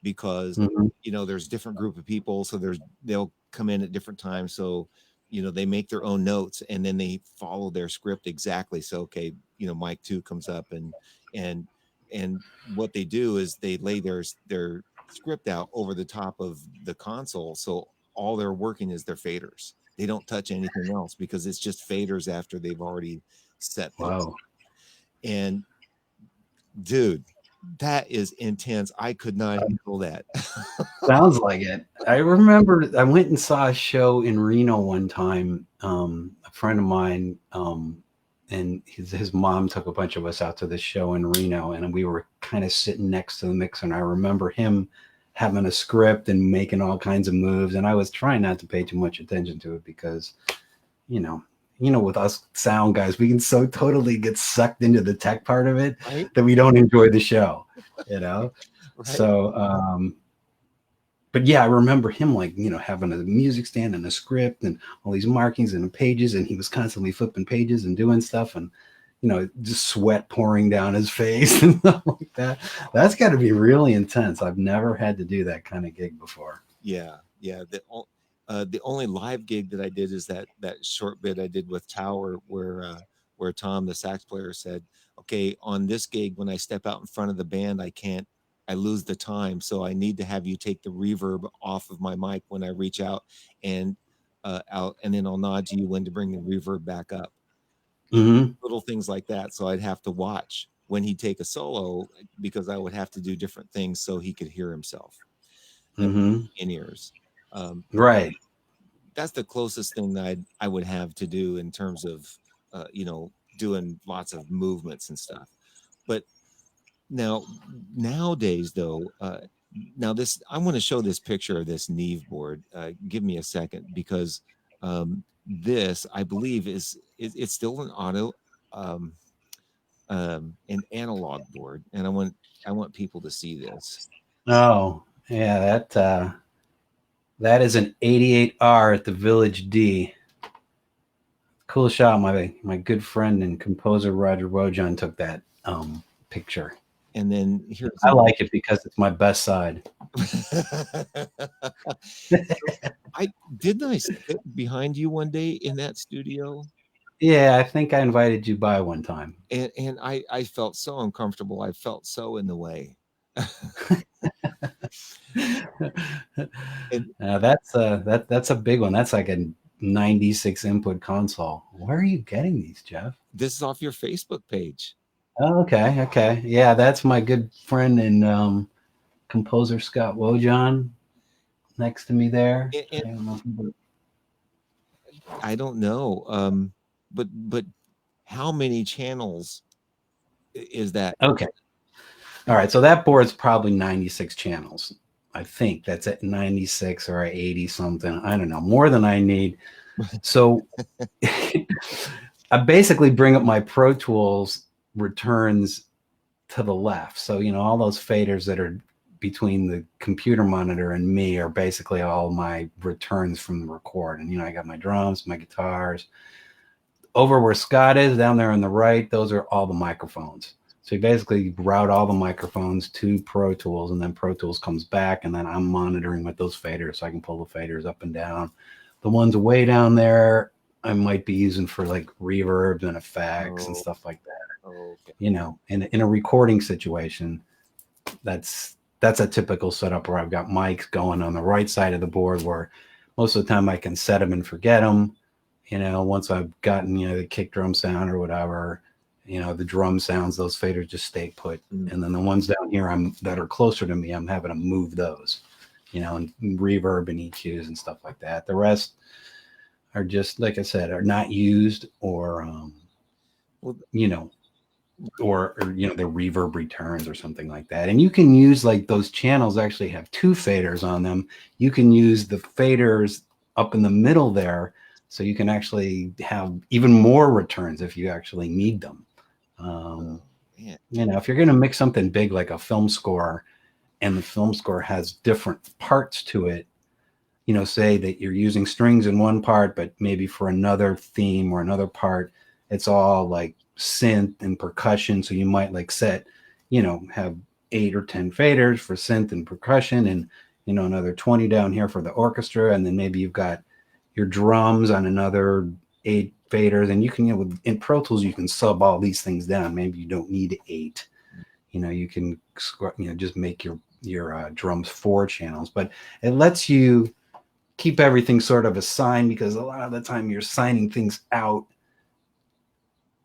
because Hmm. there's different group of people, so they'll come in at different times. So they make their own notes and then they follow their script exactly. So okay, Mike 2 comes up, and and what they do is they lay their script out over the top of the console, so all they're working is their faders. They don't touch anything else because it's just faders after they've already set those. Wow. And dude, that is intense. I could not handle that. Sounds like it. I remember I went and saw a show in Reno one time. A friend of mine, and his mom took a bunch of us out to this show in Reno, and we were kind of sitting next to the mixer. And I remember him having a script and making all kinds of moves, and I was trying not to pay too much attention to it because, you know, with us sound guys, we can so totally get sucked into the tech part of it Right? that we don't enjoy the show. You know, Right. so. But yeah, I remember him like, having a music stand and a script and all these markings and pages, and he was constantly flipping pages and doing stuff, and just sweat pouring down his face and stuff like that. That's got to be really intense. I've never had to do that kind of gig before. Yeah. Yeah. The only live gig that I did is that short bit I did with Tower where Tom, the sax player, said, okay, on this gig, when I step out in front of the band, I lose the time. So I need to have you take the reverb off of my mic when I reach out and out, and then I'll nod to you when to bring the reverb back up. Hmm. Little things like that. So I'd have to watch when he'd take a solo because I would have to do different things so he could hear himself Hmm. in ears. But Right. that's the closest thing that I would have to do in terms of, doing lots of movements and stuff. But now, nowadays, though, now this, I want to show this picture of this Neve board. Give me a second because this, I believe, it's still an auto. Um, an analog board, and I want people to see this. Oh, yeah, that is an 88R at the Village D. Cool shot. My good friend and composer Roger Wojan took that picture. And then here's I like it because it's my best side. I didn't I sit behind you one day in that studio, Yeah, I think I invited you by one time. and I felt so uncomfortable. I felt so in the way. And That's a big one. That's like a 96 input console. Where are you getting these, Jeff? this is off your Facebook page. Oh, okay, okay. Yeah, that's my good friend and composer Scott Wojan next to me there. And I don't know if I don't know, but how many channels is that? okay. All right, so that board's probably 96 channels. I think that's at 96 or 80 something. I don't know, more than I need. So I basically bring up my Pro Tools returns to the left. So, all those faders that are between the computer monitor and me are basically all my returns from the record. And, I got my drums, my guitars. Over where Scott is, down there on the right, those are all the microphones. So you basically route all the microphones to Pro Tools, and then Pro Tools comes back, and then I'm monitoring with those faders, so I can pull the faders up and down. The ones way down there, I might be using for like reverbs and effects and stuff like that. Okay. In a recording situation, that's a typical setup where I've got mics going on the right side of the board, where most of the time I can set them and forget them. Once I've gotten, the kick drum sound or whatever, the drum sounds, those faders just stay put. And then the ones down here that are closer to me, I'm having to move those, and reverb and EQs and stuff like that. The rest are just, like I said, are not used or, Well, they're reverb returns or something like that. And you can use, like, those channels actually have two faders on them. You can use the faders up in the middle there, so you can actually have even more returns if you actually need them. If you're going to mix something big like a film score, and the film score has different parts to it, say that you're using strings in one part, but maybe for another theme or another part, it's all like synth and percussion. So you might like set, have 8 or 10 faders for synth and percussion, and, another 20 down here for the orchestra. And then maybe you've got your drums on another 8 faders, and you can, in Pro Tools, you can sub all these things down. Maybe you don't need 8. You can, just make your drums 4 channels, but it lets you keep everything sort of assigned, because a lot of the time you're signing things out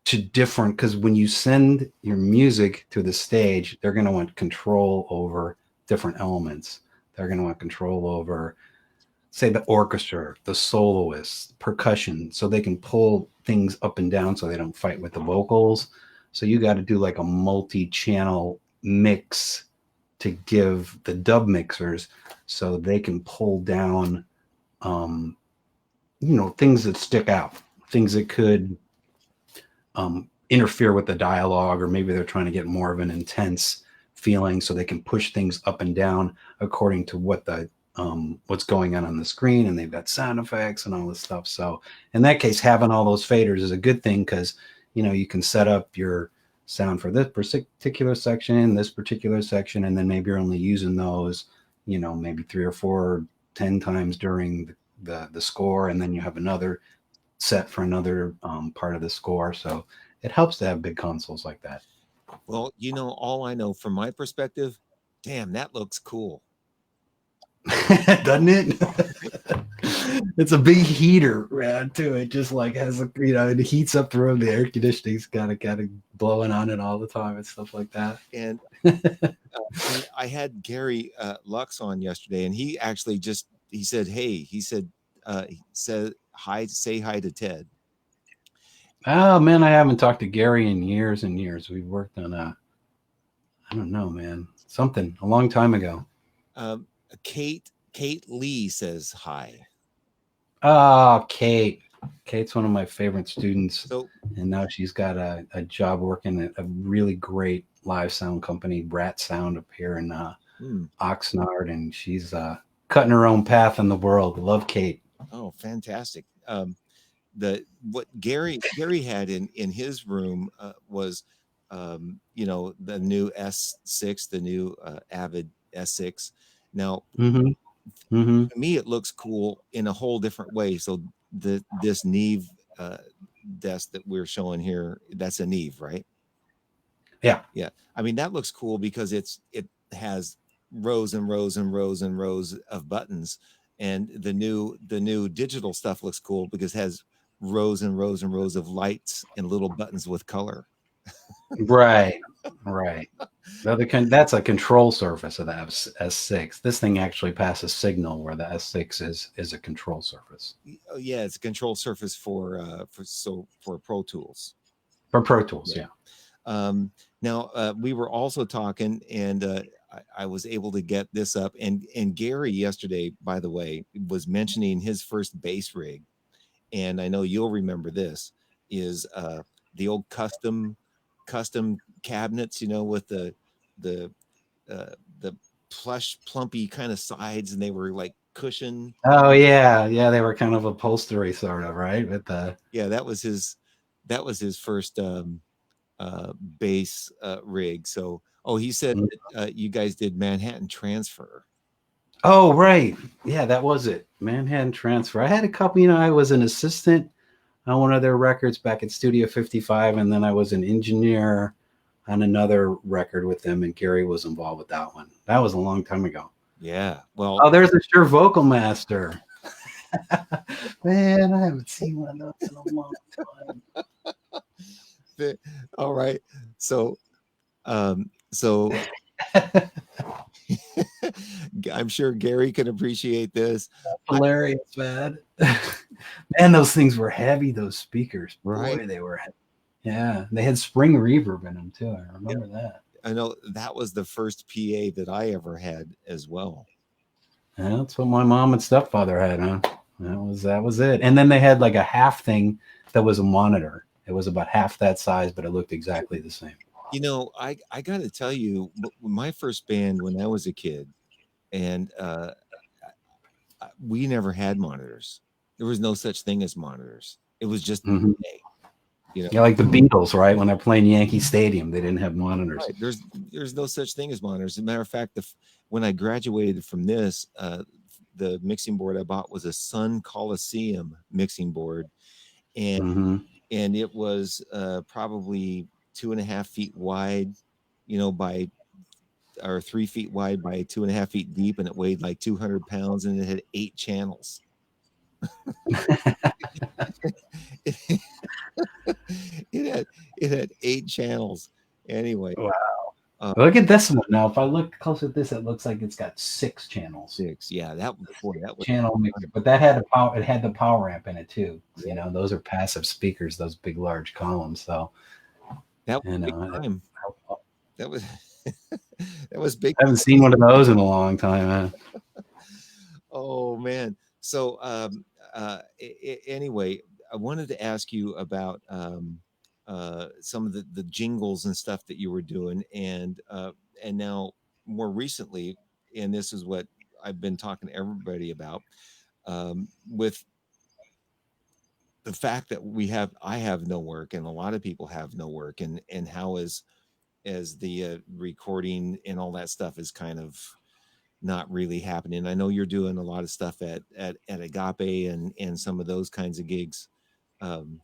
to different, because when you send your music to the stage, they're going to want control over different elements. They're going to want control over, say, the orchestra, the soloists, percussion, so they can pull things up and down so they don't fight with the vocals. So you got to do like a multi-channel mix to give the dub mixers so they can pull down, things that stick out, things that could interfere with the dialogue, or maybe they're trying to get more of an intense feeling, so they can push things up and down according to what's going on the screen, and they've got sound effects and all this stuff. So in that case, having all those faders is a good thing, because you can set up your sound for this particular section, and then maybe you're only using those, maybe 3 or 4 or 10 times during the score, and then you have another set for another part of the score. So it helps to have big consoles like that. Well, all I know from my perspective, damn, that looks cool. Doesn't it? It's a big heater too. It just like has it heats up the room. The air conditioning's kind of blowing on it all the time and stuff like that. And I had Gary Lux on yesterday, and he actually he said hi, say hi to Ted. Oh man, I haven't talked to Gary in years and years. We've worked on I don't know, man, something a long time ago. Kate Lee says hi. Oh, Kate. Kate's one of my favorite students. So and now she's got a job working at a really great live sound company, Brat Sound, up here in Hmm. Oxnard, and she's cutting her own path in the world. Love Kate. Oh, fantastic. The what Gary had in his room was the new S6, the new Avid S6. Now, Mm-hmm. Mm-hmm. to me, it looks cool in a whole different way. So this Neve uh, desk that we're showing here, that's a Neve, right? Yeah. Yeah, I mean that looks cool because it has rows and rows and rows and rows of buttons, and the new digital stuff looks cool because it has rows and rows and rows of lights and little buttons with color. Right. Right. That's a control surface of the S6. This thing actually passes signal, where the S6 is a control surface Oh, yeah, it's a control surface for Pro Tools. for Pro Tools. Yeah. Yeah. Now we were also talking, and I was able to get this up. And Gary yesterday, by the way, was mentioning his first bass rig, and I know you'll remember this is the old custom cabinets, with the the plush plumpy kind of sides, and they were like cushion. Oh yeah, yeah. They were kind of upholstery, sort of, right? With the Yeah, that was his first bass rig. So, oh, he said that you guys did Manhattan Transfer. oh right, yeah, that was it. Manhattan Transfer. I had a couple. I was an assistant on one of their records back at Studio 55, and then I was an engineer on another record with them, and Gary was involved with that one. That was a long time ago. Yeah. Well, Oh, there's a Shure Vocal Master. Man, I haven't seen one of those in a long time. all right. So I'm sure Gary can appreciate this. Hilarious, man. Man, those things were heavy, those speakers. Right. Boy, they were heavy. Yeah, they had spring reverb in them too. I Yeah. remember that. I know that was the first PA that I ever had as well. Yeah, that's what my mom and stepfather had, huh? That was it. And then they had like a half thing that was a monitor. It was about half that size, but it looked exactly the same. I got to tell you, my first band when I was a kid, and we never had monitors. There was no such thing as monitors. It was just Mm-hmm. you know Yeah, like the Beatles, right? When they're playing Yankee Stadium, they didn't have monitors. right. There's no such thing as monitors. As a matter of fact, when I graduated from this, the mixing board I bought was a Sun Coliseum mixing board, and Mm-hmm. and it was probably 2.5 feet wide, by or 3 feet wide by 2.5 feet deep, and it weighed like 200 pounds, and it had 8 channels. it had 8 channels. Anyway, Wow. uh, Look at this one now. If I look close at this, it looks like it's got 6 channels. 6. Yeah, that was Channel mixer, but that had a power. It had the power amp in it too. yeah, Those are passive speakers. Those big, large columns. So that was you big know, time. That was that was big. I haven't seen one of those in a long time. Oh man. So anyway, I wanted to ask you about some of the jingles and stuff that you were doing, and now more recently, and this is what I've been talking to everybody about, with the fact that I have no work, and a lot of people have no work, and how as the recording and all that stuff is kind of not really happening. I know you're doing a lot of stuff at Agape and some of those kinds of gigs. Um,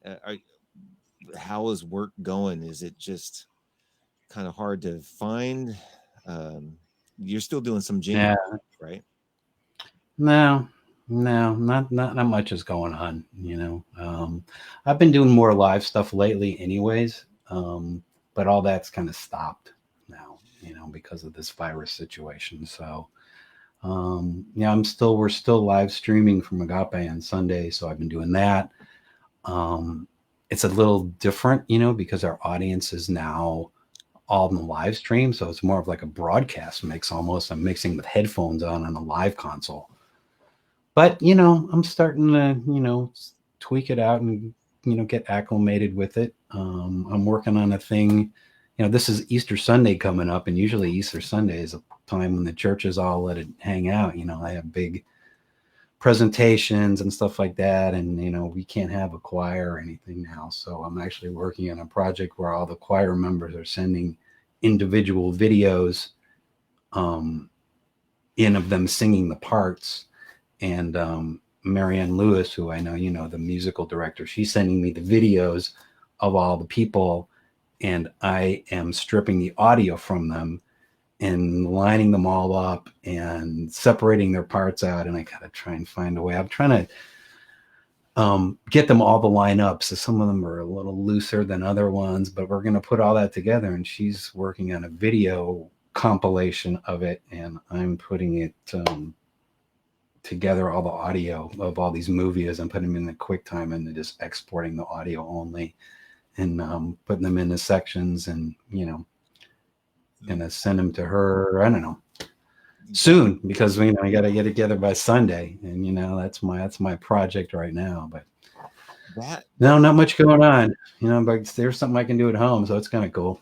are, how is work going? Is it just kind of hard to find? Um, you're still doing some jingle, Yeah. right? No, no, not much is going on. I've been doing more live stuff lately, anyways. But all that's kind of stopped now. Because of this virus situation. So, yeah, we're still live streaming from Agape on Sunday. So I've been doing that. Um, it's a little different, because our audience is now all in the live stream. So it's more of like a broadcast mix almost. I'm mixing with headphones on a live console. But I'm starting to tweak it out and get acclimated with it. I'm working on a thing. This is Easter Sunday coming up, and usually Easter Sunday is a time when the churches all let it hang out. I have big presentations and stuff like that, and we can't have a choir or anything now. So I'm actually working on a project where all the choir members are sending individual videos um, in of them singing the parts. And Marianne Lewis, who I know, the musical director, she's sending me the videos of all the people, and I am stripping the audio from them and lining them all up and separating their parts out. And I gotta try and find a way. I'm trying to get them all to line up. So some of them are a little looser than other ones, but we're going to put all that together. And she's working on a video compilation of it, and I'm putting it together, all the audio of all these movies, and putting them in the QuickTime and just exporting the audio only, and putting them into sections, and gonna send them to her. I don't know, soon, because we got to get together by Sunday, and that's my project right now. But That no, not much going on, but there's something I can do at home, so it's kind of cool.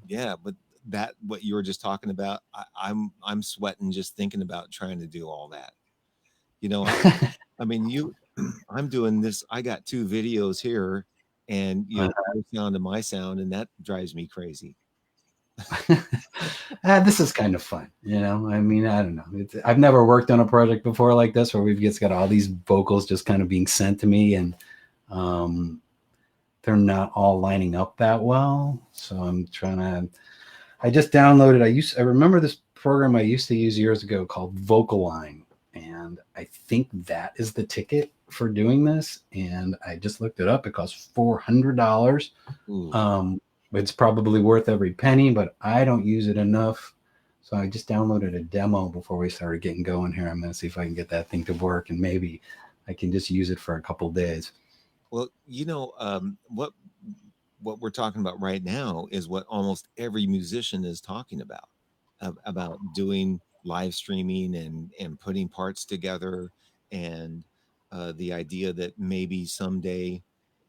yeah, but that what you were just talking about, I'm sweating just thinking about trying to do all that. You know, I mean, I'm doing this. I got two videos here, and your sound and my sound, and that drives me crazy. This is kind of fun, I mean, I don't know. I've never worked on a project before like this, where we've just got all these vocals just kind of being sent to me, and um, they're not all lining up that well. So I'm trying to. I just downloaded. I remember this program I used to use years ago called Vocaline, and I think that is the ticket for doing this. And I just looked it up. It costs $400. It's probably worth every penny, but I don't use it enough. So I just downloaded a demo before we started getting going here. I'm going to see if I can get that thing to work, and maybe I can just use it for a couple days. Well, what we're talking about right now is what almost every musician is talking about doing live streaming and putting parts together, and the idea that maybe someday,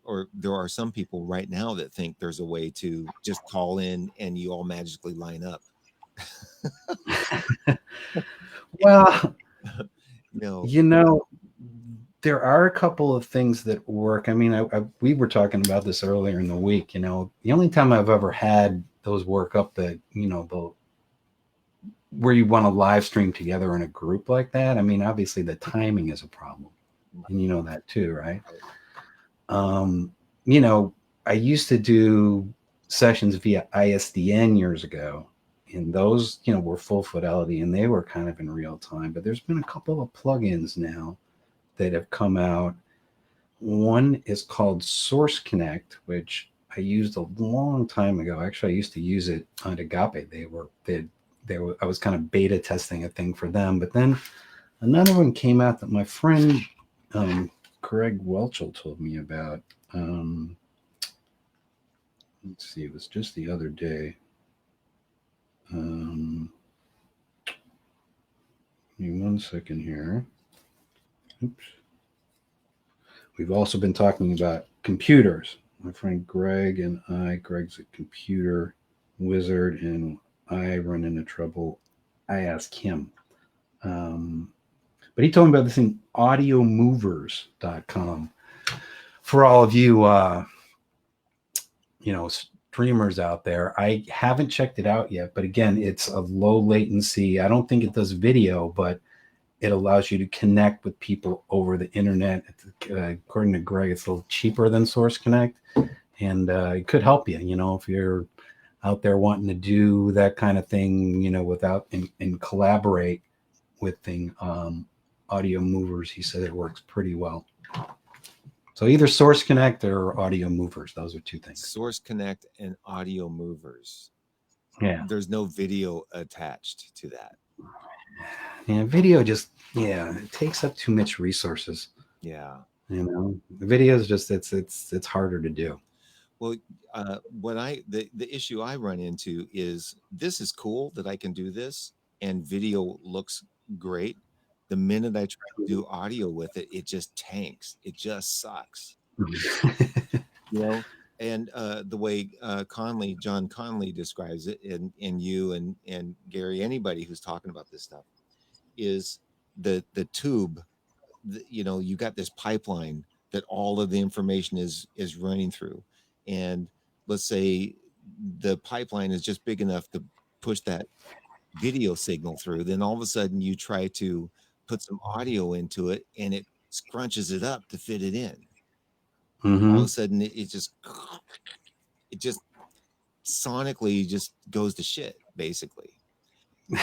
or there are some people right now that think there's a way to just call in and you all magically line up. Well, you know, you know, there are a couple of things that work. I mean, we were talking about this earlier in the week. The only time I've ever had those work up, that the where you want to live stream together in a group like that. I mean, obviously the timing is a problem, and you know that too, right? Um, you know, I used to do sessions via ISDN years ago, and those, were full fidelity, and they were kind of in real time. But there's been a couple of plugins now that have come out. One is called Source Connect, which I used a long time ago. Actually, I used to use it on Agape. I was kind of beta testing a thing for them, but then another one came out that my friend Greg Welchel told me about. Let's see, it was just the other day. Give me 1 second here. Oops. We've also been talking about computers. My friend Greg and Greg's a computer wizard, and I run into trouble. I ask him. But he told me about this thing, audiomovers.com. For all of you, streamers out there, I haven't checked it out yet. But again, it's a low latency. I don't think it does video, but it allows you to connect with people over the internet. According to Greg, it's a little cheaper than Source Connect, and it could help you. If you're out there wanting to do that kind of thing, without and collaborate with Audio Movers. He said it works pretty well. So either Source Connect or Audio Movers. Those are two things. Source Connect and Audio Movers. Yeah. There's no video attached to that. Yeah, video just it takes up too much resources. Yeah. The video is just it's harder to do. Well, the issue I run into is, this is cool that I can do this and video looks great. The minute I try to do audio with it, it just tanks. It just sucks. you know. And the way John Conley describes it, and you and Gary, anybody who's talking about this stuff, is the tube. You know, you got this pipeline that all of the information is running through, and let's say the pipeline is just big enough to push that video signal through. Then all of a sudden, you try to put some audio into it, and it scrunches it up to fit it in. All of a Mm-hmm. sudden, it just sonically just goes to shit, basically. You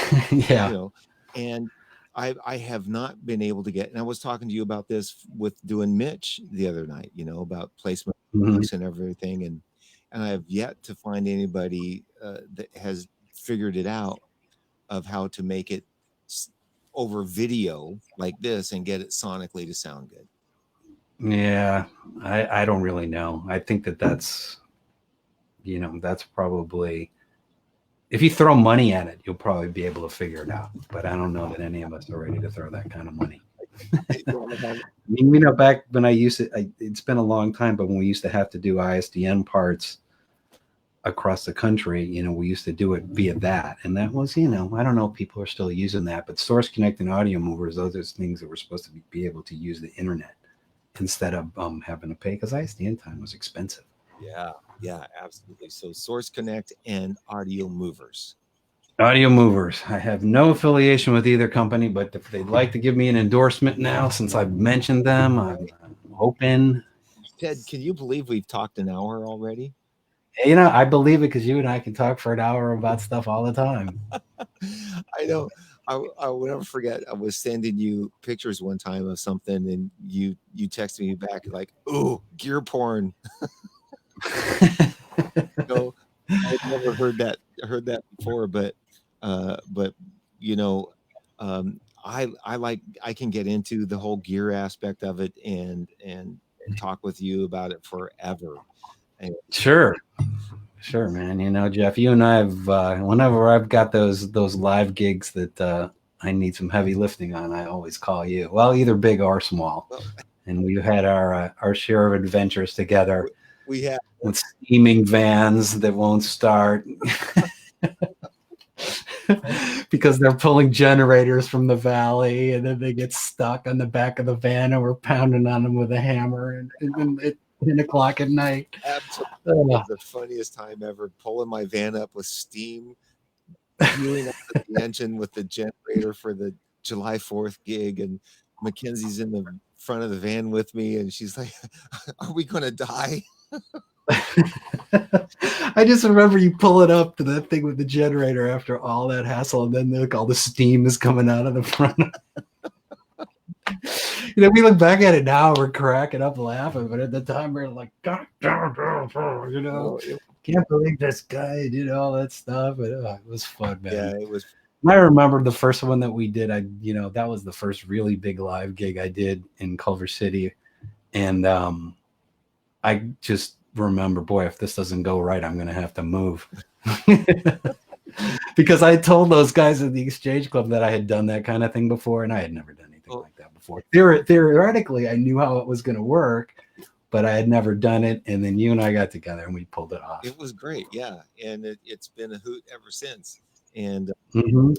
Yeah. know, and I have not been able to get, and I was talking to you about this with doing Mitch the other night, you know, about placement Mm-hmm. books and everything, and I have yet to find anybody that has figured it out of how to make it over video like this and get it sonically to sound good. Yeah. I don't really know. I think that's, that's probably, if you throw money at it, you'll probably be able to figure it out. But I don't know that any of us are ready to throw that kind of money. I mean, back when I used to, it's been a long time, but when we used to have to do ISDN parts across the country, we used to do it via that. And that was, I don't know if people are still using that, but Source Connect and Audio Movers, those are things that were supposed to be able to use the internet instead of having to pay, because ISDN time was expensive. Yeah, yeah, absolutely. So Source Connect and Audio Movers. Audio Movers. I have no affiliation with either company, but if they'd like to give me an endorsement now, since I've mentioned them, I'm open. Ted, can you believe we've talked an hour already? I believe it because you and I can talk for an hour about stuff all the time. I know. I will never forget. I was sending you pictures one time of something, and you texted me back like, "Ooh, gear porn." No, I'd never heard that before, but you know, I like I can get into the whole gear aspect of it and talk with you about it forever. And Sure. Sure, man. Jeff, you and I have whenever I've got those live gigs that I need some heavy lifting on, I always call you. Well, either big or small. well, And we've had our share of adventures together we have with steaming vans that won't start because they're pulling generators from the valley, and then they get stuck on the back of the van, and we're pounding on them with a hammer, and at 10 o'clock at night. absolutely Uh, the funniest time ever pulling my van up with steam spewing out of the engine with the generator for the July 4th gig, and Mackenzie's in the front of the van with me, and she's like, "Are we gonna die?" I just remember you pulling up to that thing with the generator after all that hassle, and then all the steam is coming out of the front. We look back at it now, we're cracking up laughing, but at the time we are like, God, No, can't believe this guy did all that stuff. But it was fun, yeah, man. it was. I remember the first one that we did. That was the first really big live gig I did in Culver City, and I just remember, boy, if this doesn't go right, I'm going to have to move. Because I told those guys at the Exchange Club that I had done that kind of thing before, and I had never done anything like that before. Theoretically, I knew how it was going to work, but I had never done it. And then you and I got together and we pulled it off. It was great, yeah, and it's been a hoot ever since. And Mm-hmm.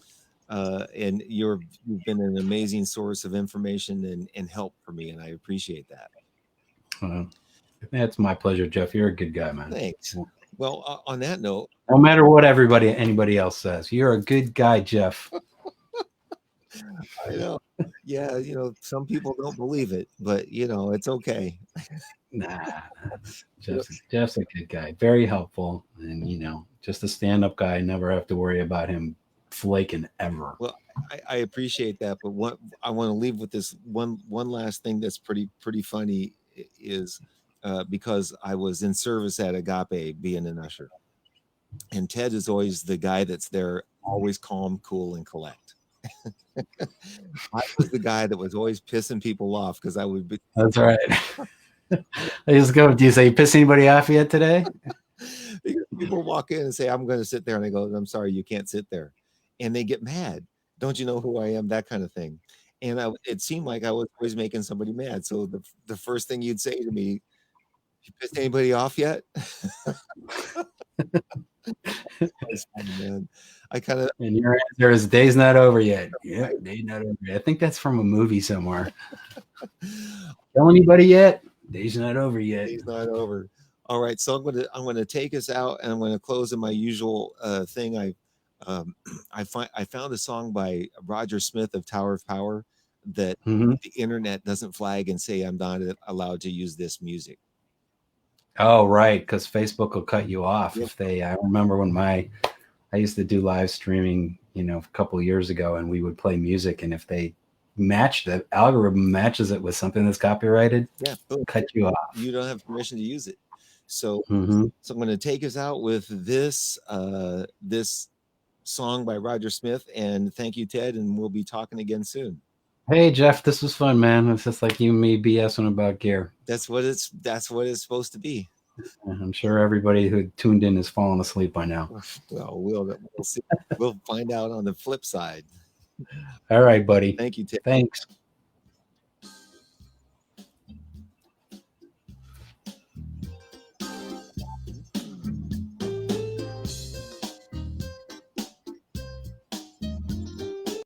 and you've been an amazing source of information and help for me, and I appreciate that. Uh, it's my pleasure, Jeff. You're a good guy, man. Thanks. Well, on that note, No matter what anybody else says, you're a good guy, Jeff. I know, yeah, some people don't believe it, but it's okay. Nah, Jeff's a good guy. Very helpful, and just a stand-up guy. Never have to worry about him flaking ever. Well, I appreciate that, but what I want to leave with this one last thing that's pretty funny is because I was in service at Agape being an usher, and Ted is always the guy that's there, always calm, cool, and collect. I was the guy that was always pissing people off because I would be. That's right. I just go. Do you say you piss anybody off yet today? Because people walk in and say, "I'm going to sit there," and I go, "I'm sorry, you can't sit there," and they get mad. Don't you know who I am? That kind of thing. And it seemed like I was always making somebody mad. So the first thing you'd say to me, You pissed anybody off yet? That's funny, man. I kind of And your answer is day's not over yet. Yep, day's not over yet. I think that's from a movie somewhere. Tell anybody yet? Day's not over yet. day's not over. All right, so I'm gonna take us out, and I'm gonna close in my usual thing. Um, I found a song by Roger Smith of Tower of Power that Mhm. the internet doesn't flag and say I'm not allowed to use this music. Oh, right, because Facebook will cut you off Yep. if they. I remember when I used to do live streaming, a couple of years ago, and we would play music, and if they match the algorithm matches it with something that's copyrighted, Yeah, boom. cut you off. You don't have permission to use it. So Hmm. so I'm going to take us out with this song by Roger Smith, and thank you, Ted, and we'll be talking again soon. Hey, Jeff, this was fun, man. It's just like you and me BSing about gear. That's what it's supposed to be. I'm sure everybody who tuned in is falling asleep by now. Well, we'll see. We'll find out on the flip side. All right, buddy. Thank you, Ted. Thanks.